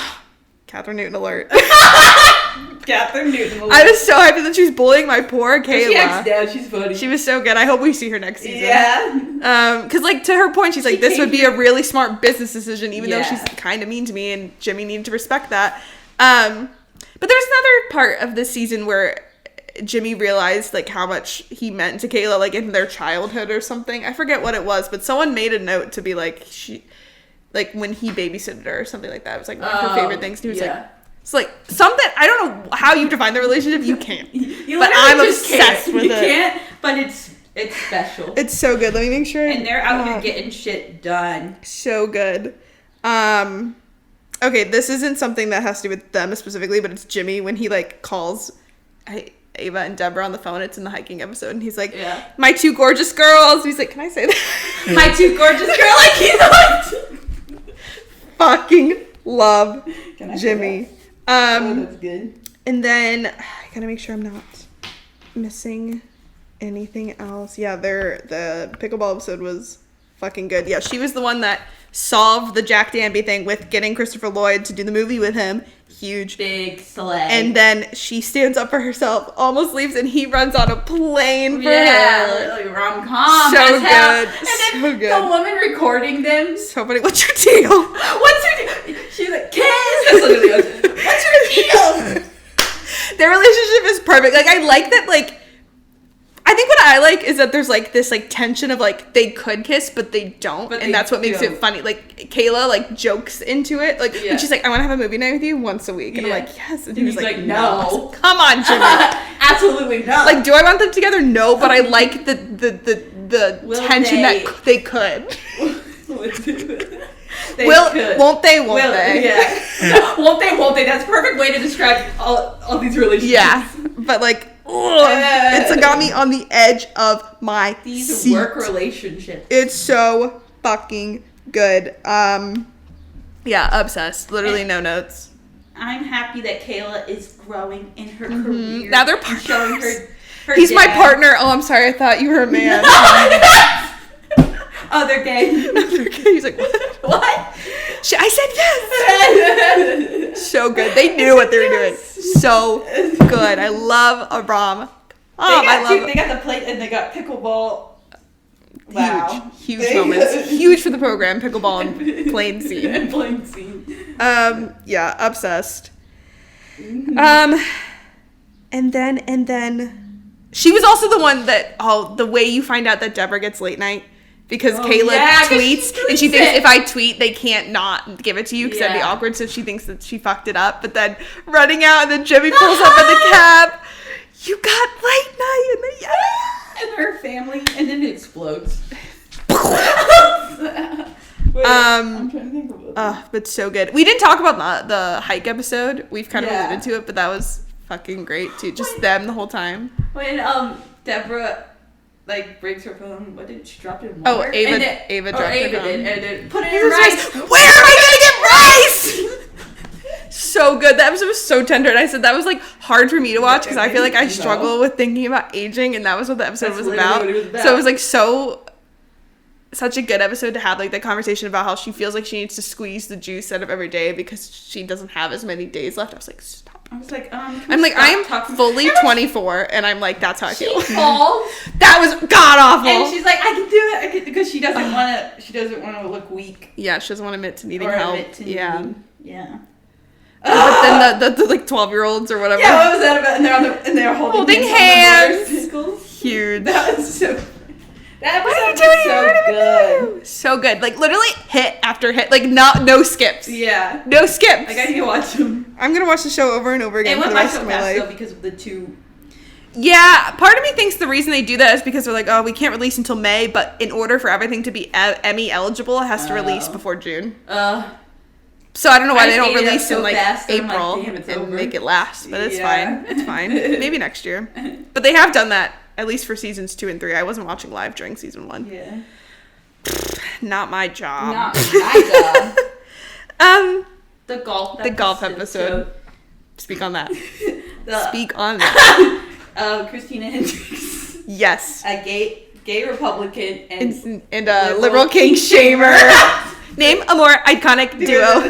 Catherine Newton alert. Catherine Newton alert. I was so happy that she was bullying my poor Kayla. She acts down. She's funny. She was so good. I hope we see her next season. Yeah. Because like to her point, she's like, this would be a really smart business decision, even though she's kind of mean to me, and Jimmy needed to respect that. But there's another part of this season where Jimmy realized like how much he meant to Kayla, like in their childhood or something. I forget what it was, but someone made a note to be like when he babysitted her or something like that. It was like one of her favorite things. And he was like, It's like something, I don't know how you define the relationship. You can't. But I'm obsessed with it. You can't, but it's special. It's so good. Let me make sure. And they're out here getting shit done. So good. Okay, this isn't something that has to do with them specifically, but it's Jimmy when he like calls Ava and Deborah on the phone. It's in the hiking episode, and he's like, "My two gorgeous girls." He's like, "Can I say that?" My two gorgeous girls. Like he's like, fucking love Jimmy. That's good. And then I gotta make sure I'm not missing anything else. Yeah, the pickleball episode was fucking good. Yeah, she was the one that solved the Jack Danby thing with getting Christopher Lloyd to do the movie with him. Huge. Big slay. And then she stands up for herself, almost leaves, and he runs on a plane for her. Like rom-com. So good. And then so good. the woman recording them. So funny. What's your deal? What's your deal? She's like, kiss. That's literally what's your deal? Their relationship is perfect. Like, I like that, like, I think what I like is that there's like this like tension of like they could kiss but they don't, and that's what makes it funny. Like Kayla like jokes into it, like when she's like, "I want to have a movie night with you once a week," and I'm like, "Yes," and he's like, "No, come on, Jimmy." Absolutely not. Like, do I want them together? No, but I like the tension that they could. Won't they? Yeah. Won't they? That's a perfect way to describe all these relationships. Yeah, but like. It's got me on the edge of my seat. Work relationships. It's so fucking good. Yeah, obsessed. Literally no notes. I'm happy that Kayla is growing in her career. Now they're partners. Showing her He's my partner. Oh, I'm sorry. I thought you were a man. Oh, they're gay. They're gay. He's like, what? What? I said yes. So good. They knew what they were doing. So good. I love a rom. They got the plate and they got pickleball. Wow. Huge moments. Huge for the program. Pickleball and plane scene. Yeah, obsessed. And then she was also the one that the way you find out that Deborah gets late night. Because Kayla tweets, and she thinks if I tweet, they can't not give it to you because that'd be awkward. So she thinks that she fucked it up. But then running out, and then Jimmy pulls up in the cab. You got late night, and then and her family, and then it explodes. Wait, I'm trying to think of it. But so good. We didn't talk about the hike episode. We've kind of alluded to it, but that was fucking great too. Just them the whole time. When Deborah. Like breaks her phone. What did she drop it in water? Oh, Ava dropped her phone. And then put it in rice. Where am I gonna get rice? So good. That episode was so tender, and I said that was like hard for me to watch because I feel like I struggle with thinking about aging, and that was what the episode was about. So it was like such a good episode to have like the conversation about how she feels like she needs to squeeze the juice out of every day because she doesn't have as many days left. I was like, stop. I was like, I am fully 24, and I'm like, that's how I feel. She falls. That was god awful. And she's like, I can do it, because she doesn't want to. She doesn't want to look weak. Yeah, she doesn't want to admit to needing help. Yeah. But then the like 12-year-olds or whatever. Yeah, what was that about? And they're holding hands. Huge. That was so. That episode was so good. So good. Like literally hit after hit. Like no skips. Yeah. No skips. Like I need to watch them. I'm gonna watch the show over and over again for the rest of my life. Though, because of the two. Yeah, part of me thinks the reason they do that is because they're like, oh, we can't release until May, but in order for everything to be Emmy eligible, it has to release before June. So I don't know why they don't release in like April and make it last, but it's fine. It's fine. Maybe next year. But they have done that. At least for seasons 2 and 3. I wasn't watching live during season 1. Yeah. Not my job. Not my job. The golf episode. Speak on that. Speak on that. Christina Hendricks. Yes. A gay Republican and a liberal king shamer. Name a more iconic duo.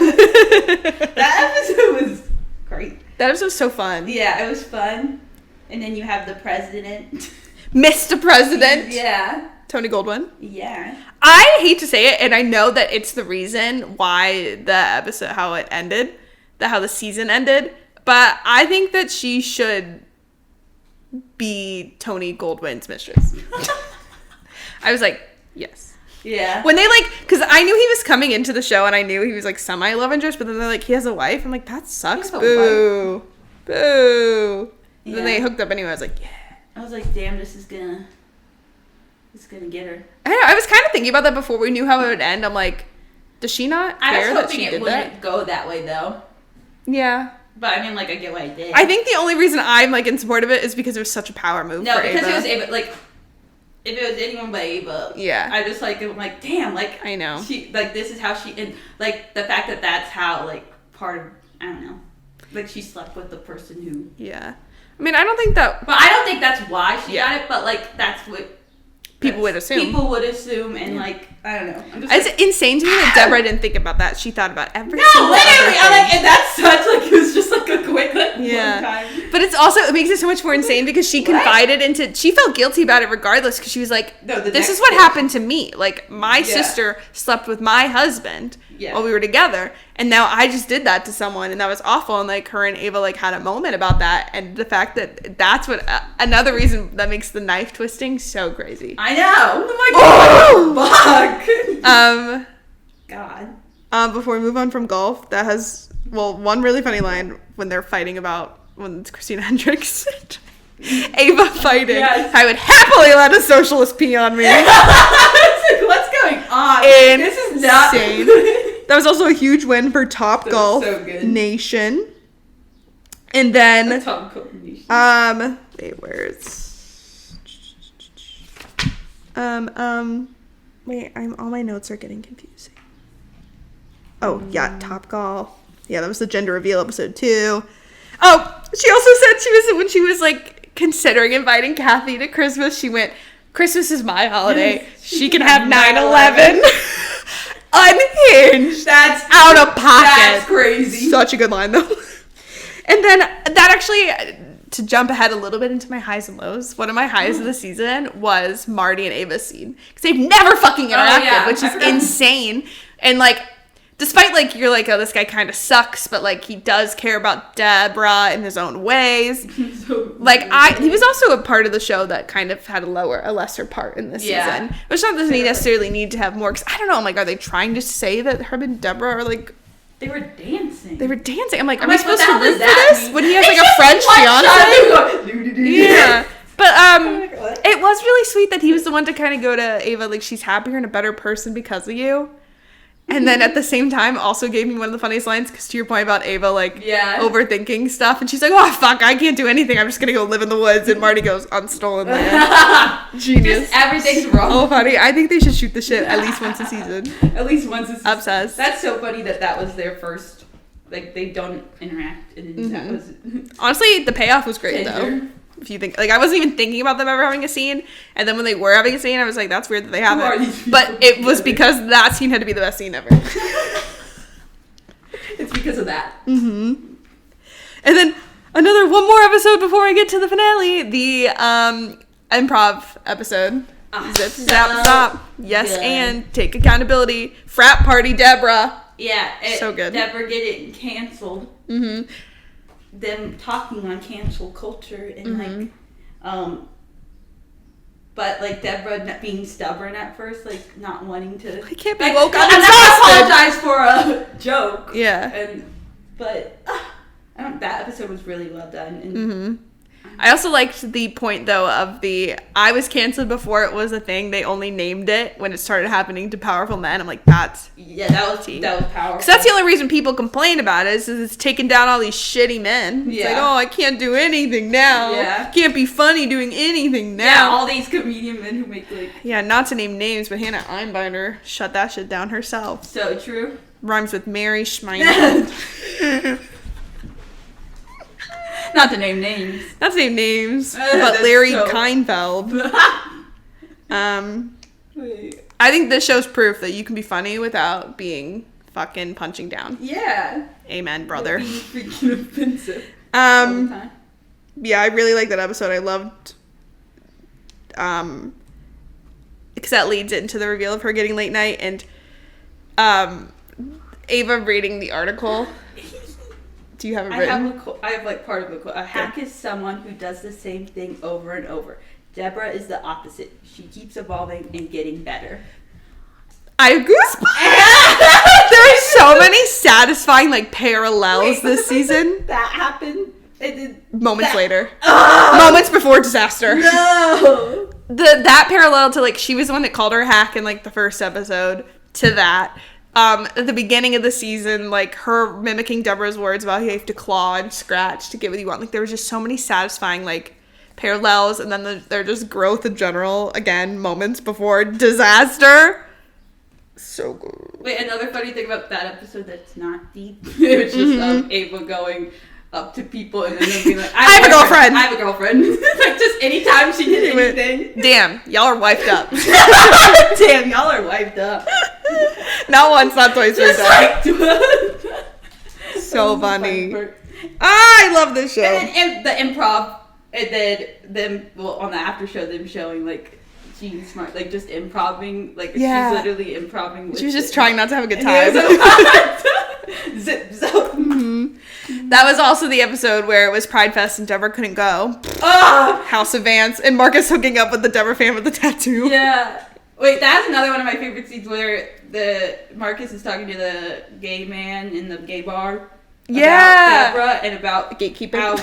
That episode was great. That episode was so fun. Yeah, it was fun. And then you have the president. Mr. President. Yeah. Tony Goldwyn. Yeah. I hate to say it, and I know that it's the reason why the episode, how it ended, how the season ended, but I think that she should be Tony Goldwyn's mistress. I was like, yes. Yeah. When they, like, because I knew he was coming into the show, and I knew he was, like, semi-love interest, but then they're like, he has a wife. I'm like, that sucks. Boo. Boo. Yeah. Then they hooked up anyway. I was like, yeah. I was like, damn, this is gonna get her. I was kind of thinking about that before we knew how it would end. I'm like, does she not care that she did that? I was hoping it wouldn't go that way, though. Yeah. But, I mean, like, I get what I did. I think the only reason I'm, like, in support of it is because it was such a power move for Ava. No, because it was Ava, like, if it was anyone but Ava, yeah, I just, like, I'm like, damn, like, I know. She, like, this is how she, and, like, the fact that that's how, like, part of, I don't know, like, she slept with the person who. Yeah. I mean, I don't think that. But I don't think that's why she got it, but, like, that's what. People would assume. And, like, I don't know. It's insane to me that Deborah didn't think about that. She thought about every single literally, I'm like, and that's such, like, it was just, like, a quick, like, one time. But it's also, it makes it so much more insane because she confided into, she felt guilty about it regardless because she was like, this is what happened to me. Like, my sister slept with my husband while we were together, and now I just did that to someone, and that was awful, and, like, her and Ava, like, had a moment about that, and the fact that that's what, another reason that makes the knife twisting so crazy. I know. Oh my God. God. Before we move on from golf, that has, well, one really funny line when they're fighting about, when it's Christina Hendricks, Ava fighting. Yes. I would happily let a socialist pee on me. What's going on? This is not insane. That was also a huge win for Top Golf Nation. And then, wait, where's, wait, all my notes are getting confusing. Oh, yeah, Top Golf. Yeah, that was the gender reveal episode 2. Oh, she also said when she was, like, considering inviting Kathy to Christmas, she went, Christmas is my holiday. She can have 9/11. Unhinged. That's out of pocket. That's crazy. Such a good line, though. And then that actually, to jump ahead a little bit into my highs and lows, one of my highs of the season was Marty and Ava's scene. Because they've never fucking interacted, which is insane. And, like, despite, like, you're like, oh, this guy kind of sucks, but, like, he does care about Deborah in his own ways. Like, he was also a part of the show that kind of had a lesser part in this season. Which not doesn't necessarily need to have more, because I don't know, I'm like, are they trying to say that her and Deborah are, like... They were dancing. I'm like, are we supposed to root for this? When he has, like, a French fiance? Yeah. But, it was really sweet that he was the one to kind of go to Ava, like, she's happier and a better person because of you. And then at the same time also gave me one of the funniest lines, because to your point about Ava, like, overthinking stuff. And she's like, oh, fuck, I can't do anything. I'm just going to go live in the woods. And Marty goes, on stolen land. Genius. Just everything's wrong. Oh, funny. I think they should shoot the shit at least once a season. At least once a season. Obsessed. That's so funny that was their first, like, they don't interact. And that was... Honestly, the payoff was great, though. If you think, like, I wasn't even thinking about them ever having a scene, and then when they were having a scene, I was like, that's weird that they have it. But it was because that scene had to be the best scene ever. It's because of that. And then one more episode before I get to the finale, the improv episode. Zip, zap, stop. Yes, good. And take accountability. Frat party, Deborah. Yeah, so good. Deborah getting canceled. Them talking on cancel culture and like but like Deborah being stubborn at first, like not wanting to, I can't be woke up. I'm not gonna apologize for a joke. But that episode was really well done. And I also liked the point, though, of I was canceled before it was a thing. They only named it when it started happening to powerful men. I'm like, that was powerful. Because that's the only reason people complain about it, is it's taking down all these shitty men. It's like, oh, I can't do anything now. Can't be funny doing anything now. Yeah, all these comedian men who make, like... Yeah, not to name names, but Hannah Einbinder shut that shit down herself. So true. Rhymes with Mary Schmeiner. Not to name names. But Larry Keinfeld. I think this show's proof that you can be funny without being fucking punching down. Yeah. Amen, brother. Being freaking offensive. Yeah, I really like that episode. I loved, because that leads into the reveal of her getting late night, and Ava reading the article. Do you have it written? I have like part of the quote. A hack is someone who does the same thing over and over. Deborah is the opposite. She keeps evolving and getting better. I have goosebumps. There's so many satisfying like parallels this season. That happened. Moments later. Moments before disaster. No. That parallel to like she was the one that called her hack in like the first episode to that. At the beginning of the season, like her mimicking Deborah's words about how you have to claw and scratch to get what you want. Like there was just so many satisfying like parallels, and then they're just growth in general. Again, moments before disaster. So good. Wait, another funny thing about that episode that's not deep. It was just Ava going up to people and then being like, I have a girlfriend. I have a girlfriend. Like just anytime she did anything. Damn, y'all are wiped up. Damn, y'all are wiped up. Not once, not twice. Just like, so funny. I love this show. And the improv, and then them, well, on the after show, them showing like Jean Smart, like just improving, like she's literally improving. She was just trying not to have a good time. Zip, zop. That was also the episode where it was Pride Fest and Deborah couldn't go. House of Vance and Marcus hooking up with the Deborah fan with the tattoo. Yeah. Wait, that's another one of my favorite scenes where the Marcus is talking to the gay man in the gay bar. Yeah. About Deborah and about gatekeeping. About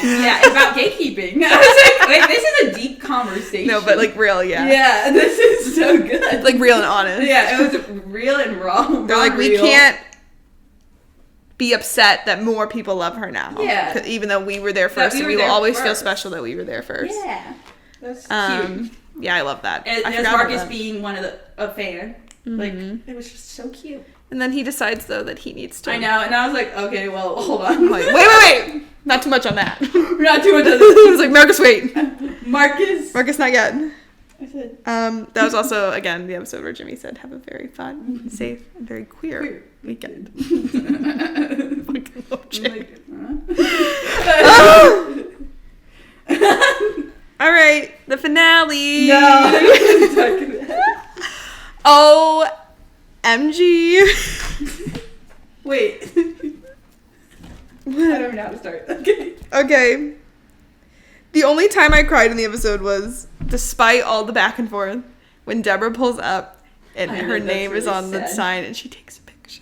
gatekeeping. I was like, this is a deep conversation. No, but like real, yeah. Yeah, this is so good. Like real and honest. Yeah, it was real and raw. They're like, we can't be upset that more people love her now. Yeah. Even though we were there first, and we will always feel special that we were there first. Yeah. That's cute. Yeah, I love that. And as Marcus being a fan. Like, it was just so cute. And then he decides, though, that he needs to. I know, and I was like, okay, well, hold on. Like, wait. Not too much on that. Not too much on that. He was like, Marcus, wait. Marcus, not yet. I said. That was also, again, the episode where Jimmy said, have a very fun, safe, and very queer weekend. Fucking love Jimmy. All right, the finale. No. OMG. Wait. I don't know how to start. Okay. The only time I cried in the episode was, despite all the back and forth, when Deborah pulls up and her name is on the sign and she takes a picture.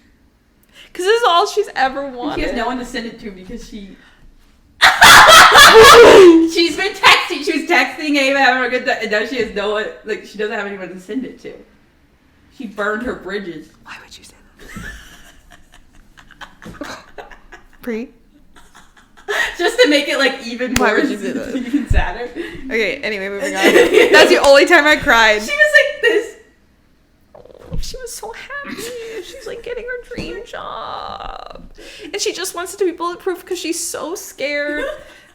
Because this is all she's ever wanted. She has no one to send it to because she's been texting. She was texting Ava, having a good time, and now she has no one, like, she doesn't have anyone to send it to. She burned her bridges. Why would you say that? Pre? Just to make it, like, even more. Why would you say that? Even sadder. Okay, anyway, moving on. That's the only time I cried. She was like this. She was so happy. She's like getting her dream job. And she just wants it to be bulletproof because she's so scared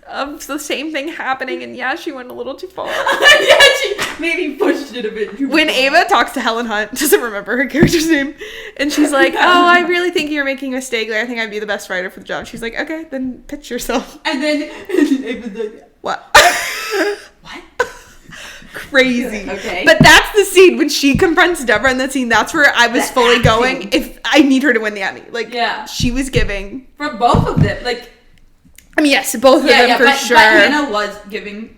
of the same thing happening. And yeah, she went a little too far. Yeah, she maybe pushed it a bit too far. When Ava talks to Helen Hunt, doesn't remember her character's name, and she's like, oh, I really think you're making a mistake. Like, I think I'd be the best writer for the job. She's like, okay, then pitch yourself. And then Ava's like, what? What? Crazy. Okay. But that's the scene when she confronts Deborah in that scene. That's where I was fully going. If I need her to win the Emmy, like, she was giving for both of them. Like, I mean, yes, both of them for sure. But Hannah was giving.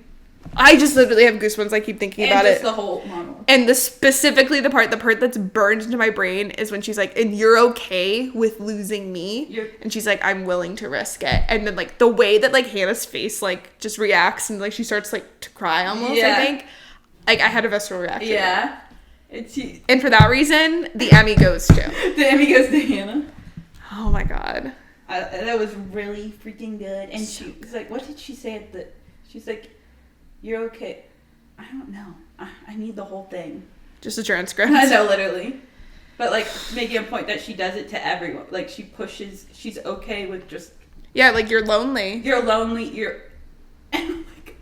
I just literally have goosebumps. I keep thinking about it. And just the whole monologue. And specifically the part that's burned into my brain is when she's like, and you're okay with losing me? And she's like, I'm willing to risk it. And then, like, the way that, like, Hannah's face, like, just reacts and, like, she starts, like, to cry almost, I think. Like, I had a visceral reaction. Yeah. And for that reason, the Emmy goes to. The Emmy goes to Hannah. Oh, my God. That was really freaking good. And she was like, what did she say at the... She's like... You're okay. I don't know. I need the whole thing. Just a transcript. I know, literally. But, like, making a point that she does it to everyone. Like, she pushes... She's okay with just... Yeah, like, you're lonely. You're lonely. You're... And, like...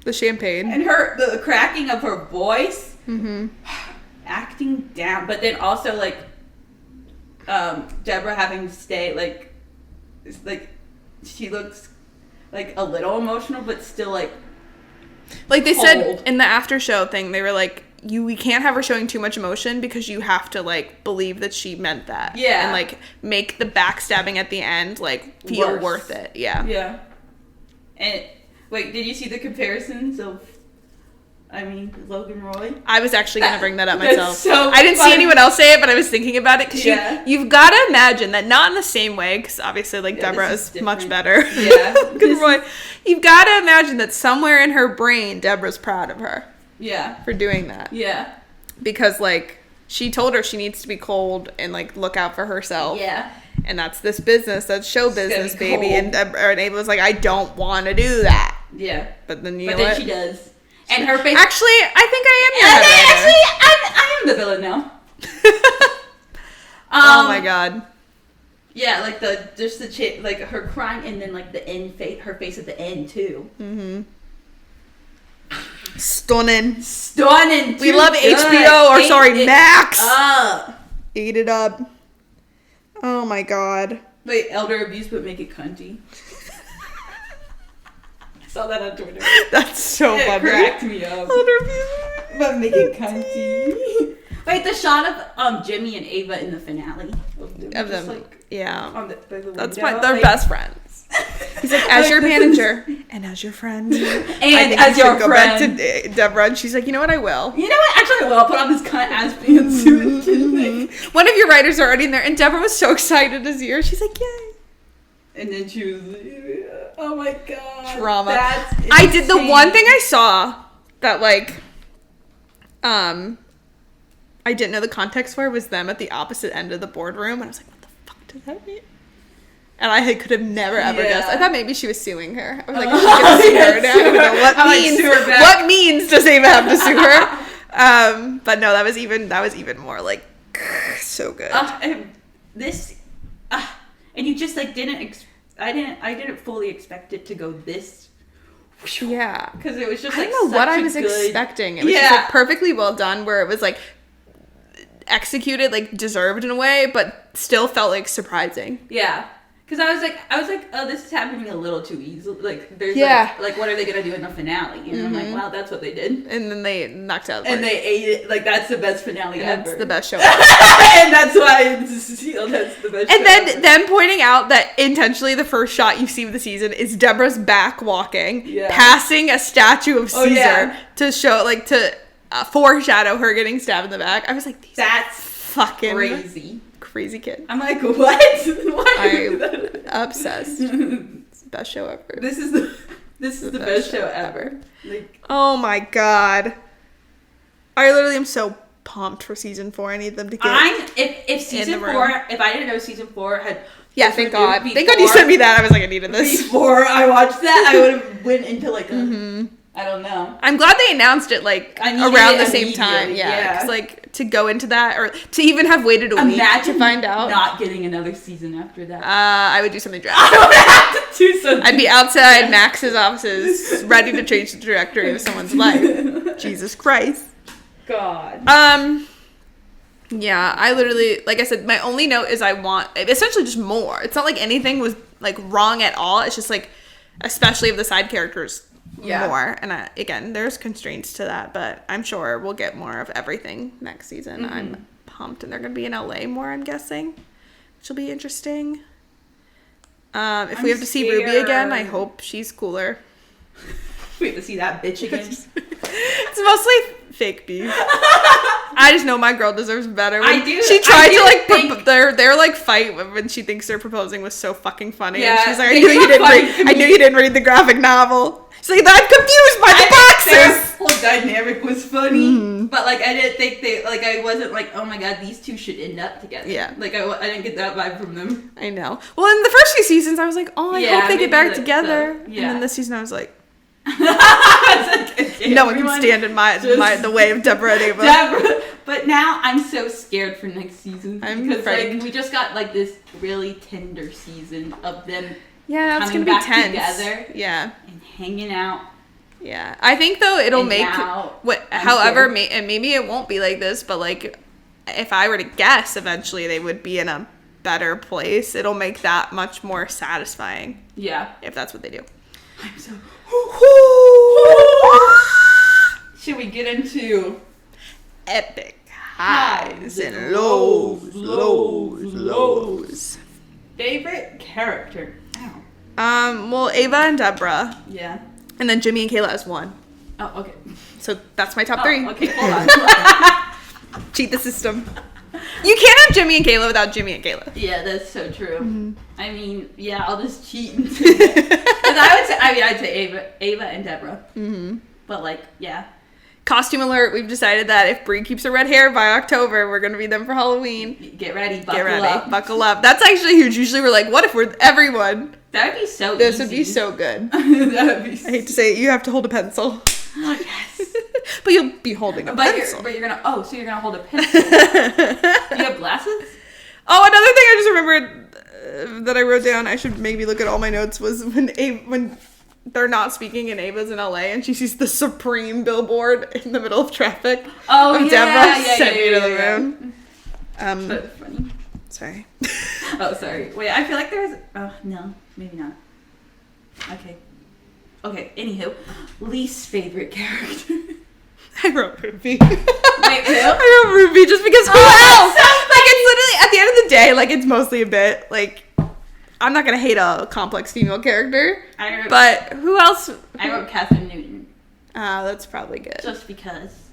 The champagne. And the cracking of her voice. Mm-hmm. Acting down. But then also, like... Deborah having to stay, like... It's like... She looks, like, a little emotional, but still, like... Like they said in the after show thing, they were like, we can't have her showing too much emotion because you have to, like, believe that she meant that. Yeah. And, like, make the backstabbing at the end, like, feel worth it. Yeah. Yeah. And, wait, did you see the comparisons of Logan Roy. I was actually going to bring that up myself. So I didn't funny. see anyone else say it, but I was thinking about it because Yeah. you've got to imagine that not in the same way, because obviously Deborah is much better. Yeah. Logan Roy. You've got to imagine that somewhere in her brain, Deborah's proud of her. Yeah. For doing that. Yeah. Because, she told her she needs to be cold and, look out for herself. Yeah. And that's this business, that's show business, baby. And Ava was like, I don't want to do that. Yeah. But then then she does. And her face. Actually, I think I am your I'm the villain now. Oh my god. Yeah, her crying and then the end face, her face at the end too. Mm-hmm. Stunning. We love good. HBO Max. Up. Eat it up. Oh my god. Wait, elder abuse but make it cunty. I saw that on Twitter. That's so funny. It cracked me up. Elder abuse but make it cunty. Wait, the shot of Jimmy and Ava in the finale of them. Yeah. On the That's why they're best friends. He's like, as your manager and as your friend, and as your friend. Go back to Deborah, and she's like, you know what, I will. You know what? Actually, I will. I'll put on this cunt ass pantsuit. One of your writers are already in there, and Deborah was so excited to see her. She's like, yay. And then she was like, oh my god. Drama. That's insane. I did the one thing I saw that I didn't know the context for was them at the opposite end of the boardroom, and I was like, what the fuck does that mean? And I could have never ever guessed. I thought maybe she was suing her. I was like, she's gonna sue her now. I don't know what means does Ava have to sue her? But no, that was even more so good. And you just didn't. I didn't fully expect it to go this. Yeah, because it was just I don't know what I was expecting. It was just perfectly well done, where it was executed deserved in a way, but still felt surprising. Yeah. Because I was like, oh, this is happening a little too easy. There's what are they gonna do in the finale? And I'm like, wow, that's what they did. And then they knocked out. And they ate it. That's the best finale ever. That's the best show ever. And that's why that's the best. And then them pointing out that intentionally the first shot you see of the season is Deborah's back walking, passing a statue of Caesar to show to foreshadow her getting stabbed in the back. I was like, that's fucking crazy kid. I'm like, what? I'm obsessed. It's the best show ever. This is the best show ever. Oh my god. I literally am so pumped for season 4. I need them to get if season 4, if I didn't know season 4 had thank God. Thank God you sent me that. I was like, I needed this. Before I watched that, I would have went into I don't know. I'm glad they announced it around the same time. Yeah. Because to go into that or to even have waited a week to find out. Not getting another season after that. I would do something drastic. I would have to do something. I'd be outside Max's offices ready to change the trajectory of someone's life. Jesus Christ. God. Yeah, I literally, like I said, my only note is I want essentially just more. It's not like anything was wrong at all. It's just especially of the side characters. More, and again, there's constraints to that, but I'm sure we'll get more of everything next season. I'm pumped, and they're gonna be in LA more, I'm guessing, which will be interesting. If we have to see Ruby again, I hope she's cooler. We have to see that bitch again. It's mostly fake beef. I just know my girl deserves better. I do. She tried to their fight when she thinks they're proposing was so fucking funny. Yeah, and she's like, I knew you didn't read the graphic novel. She's like, I'm confused by the boxes. Their whole dynamic was funny, but I didn't think they I wasn't oh my god, these two should end up together. Yeah, I didn't get that vibe from them. I know. Well, in the first few seasons, I was like, oh, I hope they get back together. And then this season, I was like. No one can stand in the way of Deborah and Ava. But now I'm so scared for next season because frightened. we just got this really tender season of them. Yeah, it's gonna be tense together. Yeah, and hanging out. Yeah, I think though it'll make however, and maybe it won't be like this, but if I were to guess, eventually they would be in a better place. It'll make that much more satisfying. Yeah, if that's what they do. I'm so. Should we get into epic highs and lows? Favorite character? Well, Ava and Deborah. Yeah. And then Jimmy and Kayla as one. Oh, okay. So that's my top 3. Okay, hold on. Cheat the system. You can't have Jimmy and Kayla without Jimmy and Kayla. Yeah, that's so true. Mm-hmm. I mean, yeah, I'll just cheat and say it. I'd say Ava and Deborah. Mm-hmm. But like, yeah. Costume alert, we've decided that if Brie keeps her red hair by October, we're going to be them for Halloween. Get ready, buckle up. That's actually huge. Usually we're like, what if we're everyone? That would be so This easy. would be so good. That would be I hate to say it, you have to hold a pencil. Oh, yes. But you'll be holding a pencil. You're gonna hold a pencil. Do you have glasses? Oh, another thing I just remembered that I wrote down, I should maybe look at all my notes, was when they're not speaking and Ava's in LA and she sees the Supreme billboard in the middle of traffic. Oh, yeah. Deborah sent me to the moon. That's funny. Sorry. Oh, sorry. Wait, I feel like there's... Oh, no. Maybe not. Okay, anywho. Least favorite character. I wrote Ruby. Wait, who? I wrote Ruby just because who else? Like, it's literally, at the end of the day, like, it's mostly a bit, like... I'm not gonna hate a complex female character, but who else? I wrote Catherine Newton. That's probably good. Just because.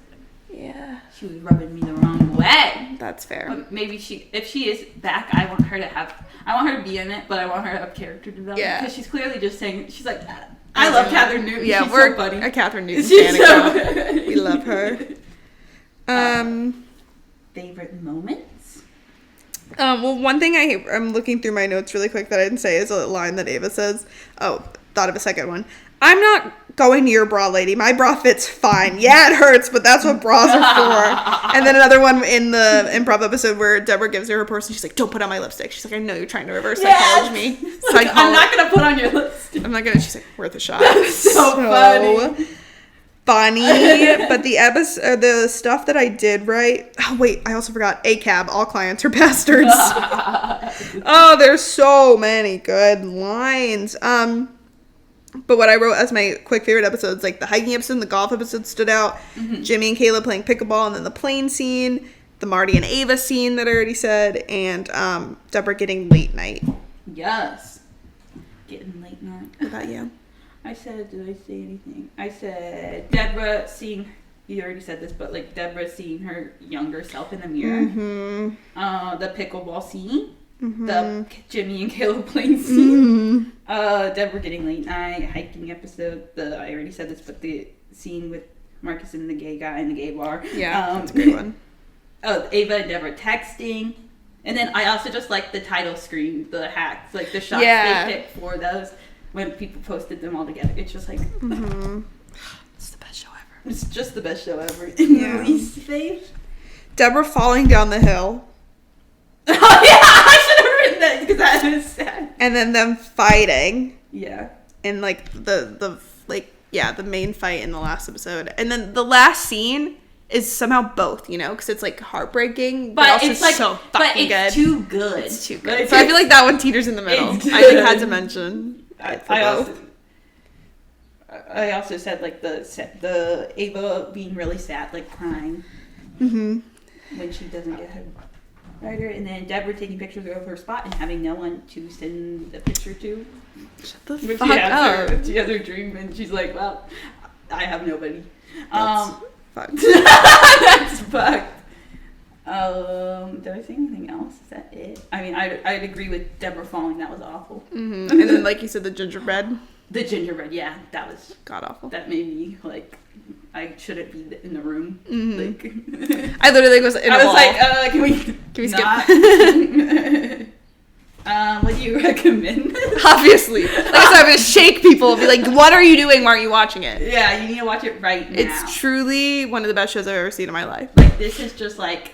Yeah. She was rubbing me the wrong way. That's fair. But maybe if she is back, I want her to be in it, but I want her to have character development. Yeah. Because she's clearly just saying, she's like, I love Catherine Newton. Yeah, she's we're so funny. a Catherine Newton She's fan. We love her. Favorite moments? Well, one thing I'm looking through my notes really quick that I didn't say is a line that Ava says. Oh, thought of a second one. I'm not going to your bra, lady. My bra fits fine. Yeah, it hurts, but that's what bras are for. And then another one in the improv episode where Deborah gives her purse and she's like, don't put on my lipstick. She's like, I know you're trying to reverse psychology me. I'm not going to put on your lipstick. I'm not going to. She's like, worth a shot. That's so funny. But the stuff that I did write. Oh wait, I also forgot ACAB. All clients are bastards. Oh, there's so many good lines. But what I wrote as my quick favorite episodes, like the hiking episode and the golf episode, stood out. Mm-hmm. Jimmy and Kayla playing pickleball, and then the plane scene, the Marty and Ava scene that I already said, and Deborah getting late night. Yes, getting late night. What about you? Did I say anything? I said Deborah seeing, you already said this, but like Deborah seeing her younger self in the mirror. Mm-hmm. The pickleball scene. Mm-hmm. The Jimmy and Kayla plane scene. Mm-hmm. Deborah getting late night, hiking episode. I already said this, but the scene with Marcus and the gay guy in the gay bar. Yeah, that's a great one. Oh, Ava and Deborah texting. And then I also just like the title screen, the hacks, like the shots they picked for those. When people posted them all together, it's just like, it's the best show ever. It's just the best show ever. Yeah. Least fave? Deborah falling down the hill. Oh yeah, I should have written that because that is sad. And then them fighting. Yeah. And like the main fight in the last episode, and then the last scene is somehow both, you know, because it's like heartbreaking, but also it's like so fucking good. Too good. It's too good. So I feel like that one teeters in the middle. I think I had to mention. I also said like the Ava being really sad, like crying when she doesn't get her writer, and then Deborah taking pictures of her spot and having no one to send a picture to. Shut the fuck up. She has her dream and she's like, well, I have nobody. That's fucked. That's fucked. Did I say anything else? Is that it? I mean, I'd agree with Deborah falling. That was awful. Mm-hmm. And then, like you said, the gingerbread. The gingerbread, yeah, that was god awful. That made me like, I shouldn't be in the room. Mm-hmm. Like, I literally was in a ball. Like, can we skip? What do you recommend? Obviously, like I said, I'm gonna shake people and be like, "What are you doing? Why aren't you watching it?" Yeah, you need to watch it right now. It's truly one of the best shows I've ever seen in my life. Like, this is just like,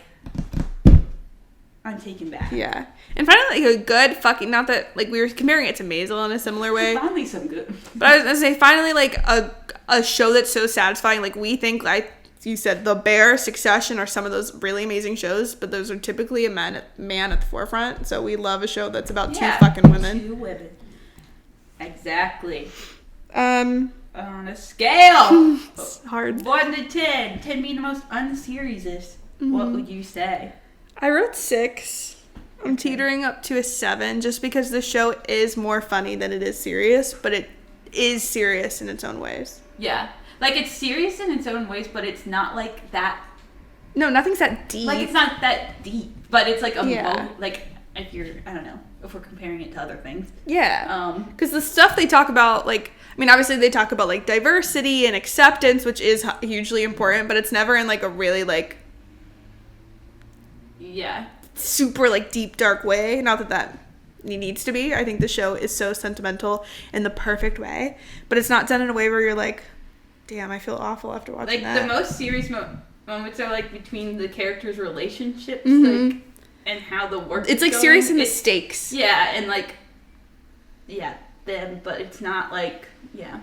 I'm taken back. Yeah. And finally, like, a good fucking, not that, like, we were comparing it to Maisel in a similar way. Finally some good. But I was going to say, finally, like, a show that's so satisfying. Like, we think, like you said, The Bear, Succession are some of those really amazing shows, but those are typically a man at the forefront. So we love a show that's about two fucking women. 2 women. Exactly. On a scale. It's hard. 1 to 10. 10 being the most unseriesous. What would you say? I wrote 6. I'm teetering up to a 7 just because the show is more funny than it is serious, but it is serious in its own ways. Yeah. Like, it's serious in its own ways, but it's not, like, that... No, nothing's that deep. Like, it's not that deep, but it's, like, Yeah. like, if you're... I don't know. If we're comparing it to other things. Yeah. Because the stuff they talk about, like... I mean, obviously they talk about, like, diversity and acceptance, which is hugely important, but it's never in, like, a really, like... Yeah. Super, like, deep, dark way. Not that that needs to be. I think the show is so sentimental in the perfect way. But it's not done in a way where you're like, damn, I feel awful after watching that. Like, the most serious moments are, like, between the characters' relationships, like, and how the work it's, like, going. serious in the stakes. Yeah, and, like, yeah, them, but it's not, like, yeah.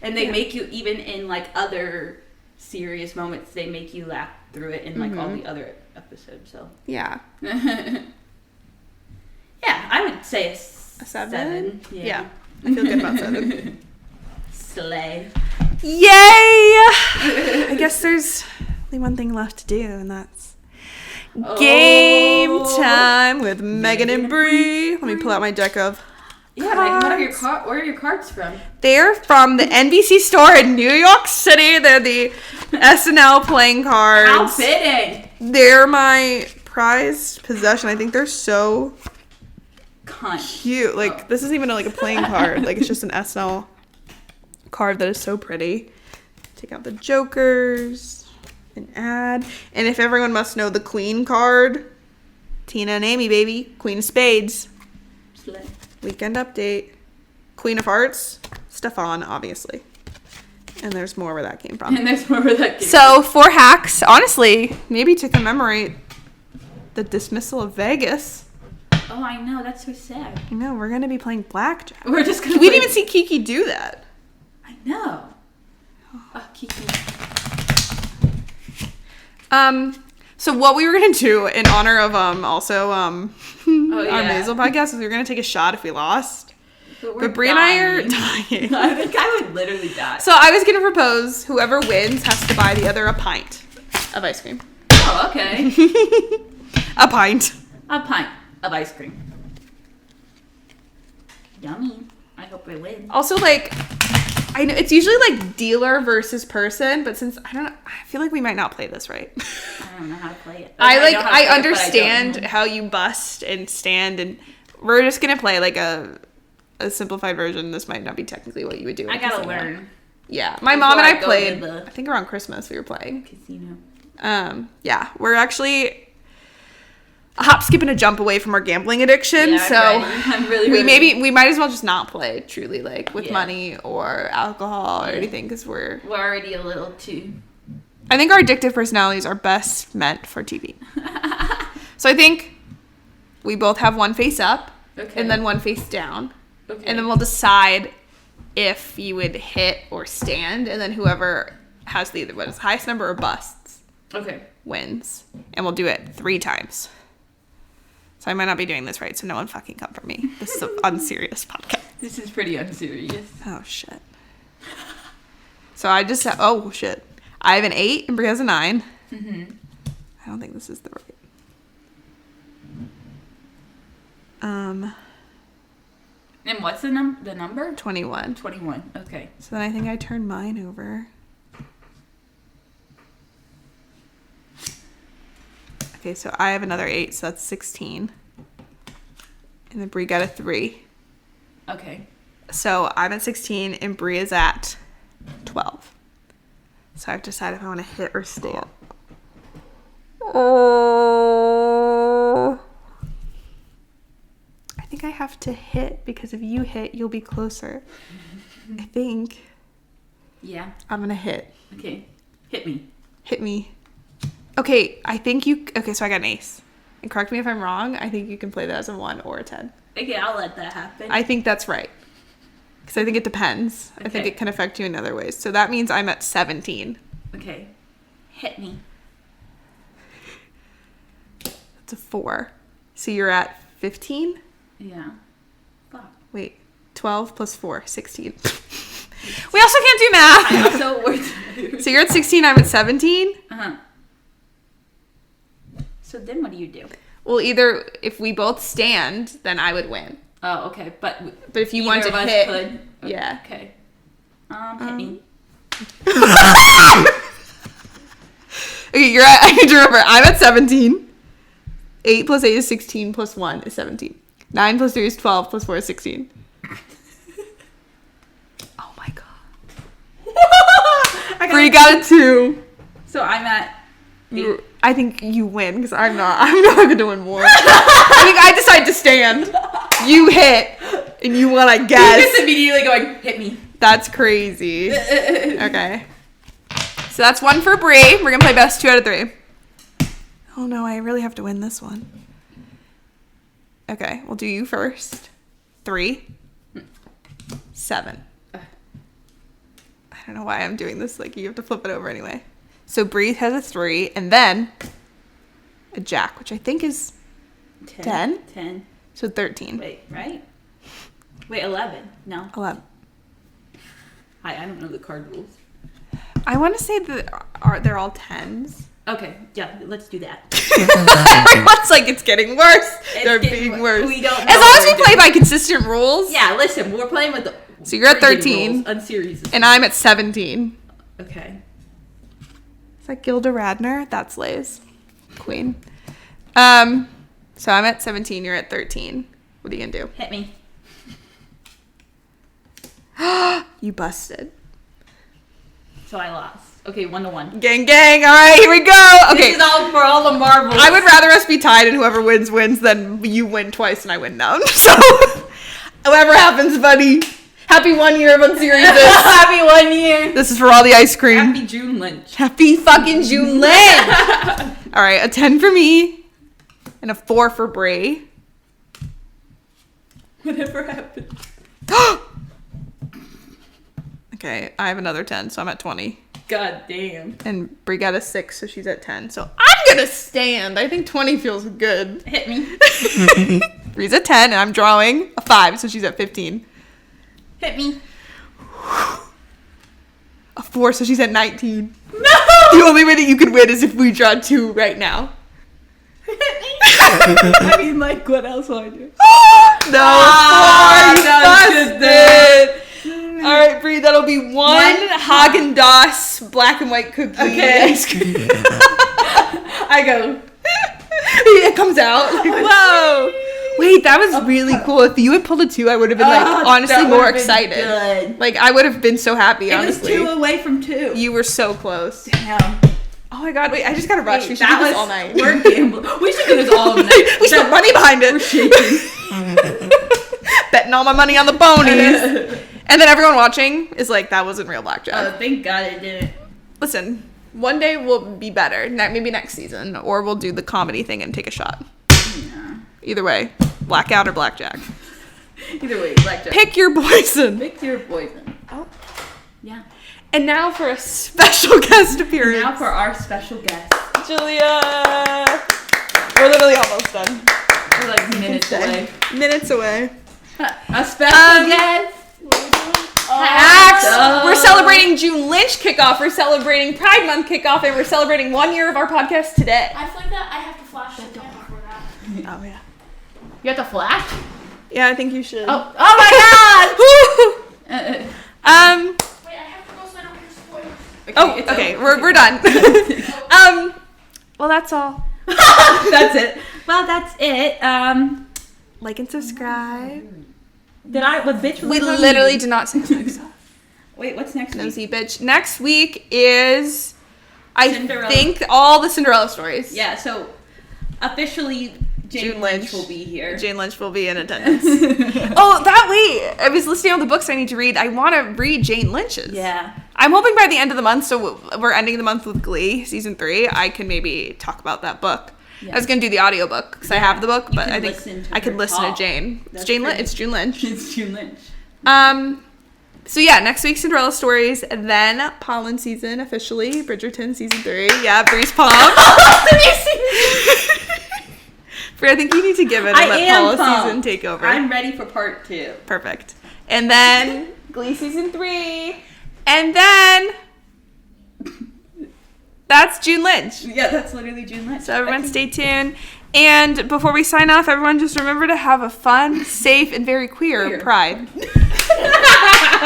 And they make you, even in, like, other serious moments, they make you laugh through it in, like, all the other episodes, so. Yeah. Yeah, I would say a 7. Yeah. I feel good about 7. Slay. Yay! I guess there's only one thing left to do, and that's game time with Megan and Bree. Let me pull out my deck of Yeah, like, where are your cards from? They're from the NBC store in New York City. They're the SNL playing cards. How fitting. They're my prized possession. I think they're so cute. Like, this isn't even like a playing card. Like, it's just an SNL card that is so pretty. Take out the jokers and add. And if everyone must know the queen card, Tina and Amy, baby. Queen of spades. Slay. Weekend update. Queen of Hearts. Stefan, obviously. And there's more where that came from. So, 4 hacks. Honestly, maybe to commemorate the dismissal of Vegas. Oh, I know. That's so sad. I know. We're going to be playing blackjack. We're just going to We didn't even see Kiki do that. I know. Oh, Kiki. So what we were going to do in honor of also our Maisel podcast is we were going to take a shot if we lost. But Brie and I are dying. I think I would literally die. So I was going to propose whoever wins has to buy the other a pint of ice cream. Oh, okay. A pint. A pint of ice cream. Yummy. I hope I win. Also, like, I know it's usually like dealer versus person, but since I feel like we might not play this right. I don't know how to play it. I understand how you bust and stand, and we're just gonna play like a simplified version. This might not be technically what you would do. I gotta learn. Yeah, my mom and I played. I think around Christmas we were playing casino. Yeah, we're actually a hop, skip, and a jump away from our gambling addiction. Yeah, so I'm really we might as well just not play truly, like with money or alcohol or anything, because we're already a little too. I think our addictive personalities are best meant for TV. So I think we both have one face up, and then one face down, and then we'll decide if you would hit or stand, and then whoever has the highest number of busts wins, and we'll do it 3 times. So I might not be doing this right, so no one fucking come for me. This is an unserious podcast. This is pretty unserious. Oh, shit. So I just said, oh, shit. I have an 8 and Brie has a 9. Mm-hmm. I don't think this is the right. And what's the number? 21. 21, okay. So then I think I turn mine over. Okay, so I have another 8, so that's 16. And then Brie got a 3. Okay. So I'm at 16 and Brie is at 12. So I have to decide if I want to hit or stand. Oh. I think I have to hit, because if you hit, you'll be closer. I think. Yeah. I'm going to hit. Okay. Hit me. Hit me. Okay, I think you... Okay, so I got an ace. And correct me if I'm wrong. I think you can play that as a 1 or a 10. Okay, I'll let that happen. I think that's right. Because I think it depends. Okay. I think it can affect you in other ways. So that means I'm at 17. Okay. Hit me. That's a 4. So you're at 15? Yeah. Fuck. Wait. 12 plus 4. 16. We also can't do math! I also worked. So you're at 16, I'm at 17? Uh-huh. So then what do you do? Well, either if we both stand, then I would win. Oh, okay. But if you want to hit... Could. Yeah. Okay. Hit me. Okay, I need to remember. I'm at 17. 8 plus 8 is 16 plus 1 is 17. 9 plus 3 is 12 plus 4 is 16. Oh my god. Bree got a 2. So I'm at 8. I think you win because I'm not going to win more. I think I decide to stand. You hit. And you won, I guess. You're just immediately going, hit me. That's crazy. Okay. So that's 1 for Bree. We're going to play best 2 out of 3. Oh no, I really have to win this one. Okay, we'll do you first. 3. 7. I don't know why I'm doing this. Like, you have to flip it over anyway. So Bree has a 3, and then a jack, which I think is 10? 10. So 13. Wait, right? Wait, 11. No. 11. I don't know the card rules. I want to say that they're all 10s. Okay, yeah, let's do that. Everyone's like, it's getting worse. They're being worse. We don't know as long as we play by consistent rules. Yeah, listen, we're playing with the... So you're at 13. Unseriesous. And I'm at 17. Okay. Is that Gilda Radner? That's Lay's queen. So I'm at 17. You're at 13. What are you going to do? Hit me. You busted. So I lost. Okay, 1-1. Gang, gang. All right, here we go. Okay. This is all for all the marbles. I would rather us be tied and whoever wins than you win twice and I win none. So, whatever happens, buddy. Happy 1 year of unseriesous. Happy 1 year. This is for all the ice cream. Happy June Lynch. Happy fucking June Lynch. All right, a 10 for me and a 4 for Bree. Whatever happens. Okay, I have another 10, so I'm at 20. God damn. And Bree got a 6, so she's at 10. So I'm gonna stand. I think 20 feels good. Hit me. Bree's at 10, and I'm drawing a 5, so she's at 15. Hit me. A 4, so she's at 19. No! The only way that you could win is if we draw 2 right now. Hit me. I mean, like, what else will I do? No, 4, busted. All right, Bree, that'll be one Haagen-Dazs black and white cookie. Okay. Ice cream. I go. It comes out. Like, whoa. Wait, that was really cool. If you had pulled a 2, I would have been, like, honestly more excited. Good. Like, I would have been so happy, honestly. It was 2 away from 2. You were so close. Damn. Oh, my God. Wait, I just got to rush. We should do this all night. We're gambling. We should do this all night. We should put money behind it. We're shaking. Betting all my money on the ponies. And then everyone watching is like, that wasn't real blackjack. Oh, thank God it didn't. Listen, one day we'll be better. Maybe next season. Or we'll do the comedy thing and take a shot. Yeah. Either way, blackout or blackjack. Either way, blackjack. Pick your poison. Pick your poison. Oh. Yeah. And now for a special guest appearance. Now for our special guest. Julia. We're literally almost done. We're like minutes away. Minutes away. A special guest. We're celebrating June Lynch kickoff. We're celebrating Pride Month kickoff, and we're celebrating 1 year of our podcast today. I feel like that I have to flash it down before that. Oh yeah. You have to flash? Yeah, I think you should. Oh my God! Wait, I have to go so I don't hear spoilers. Okay, we're done. Well, that's all. That's it. Well, that's it. Like and subscribe. What bitch? We literally did not say next. Wait, what's next week? Nosy bitch. Next week is, I Cinderella. think, all the Cinderella stories. Yeah. So officially, Jane Lynch will be here. Jane Lynch will be in attendance. Oh, that way! I was listing all the books I need to read. I want to read Jane Lynch's. Yeah. I'm hoping by the end of the month, so we're ending the month with Glee, season 3, I can maybe talk about that book. Yeah. I was going to do the audiobook, because I have the book, but I think I could listen to Jane. It's June Lynch. It's June Lynch. So yeah, next week Cinderella stories, and then Pollen season officially, Bridgerton season 3. Yeah, Breeze Palm. Bree, I think you need to give it and let Paula season take over. I'm ready for part 2. Perfect. And then Glee season 3, and then that's June Lynch. Yeah, that's literally June Lynch. So everyone stay tuned. And before we sign off, everyone just remember to have a fun, safe, and very queer Pride.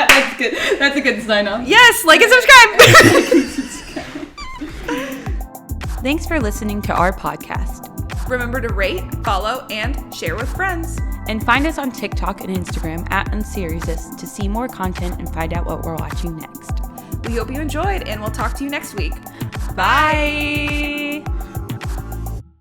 That's good. That's a good sign off. Yes, like and subscribe. Thanks for listening to our podcast. Remember to rate, follow, and share with friends. And find us on TikTok and Instagram at unseriesous to see more content and find out what we're watching next. We hope you enjoyed, and we'll talk to you next week. Bye.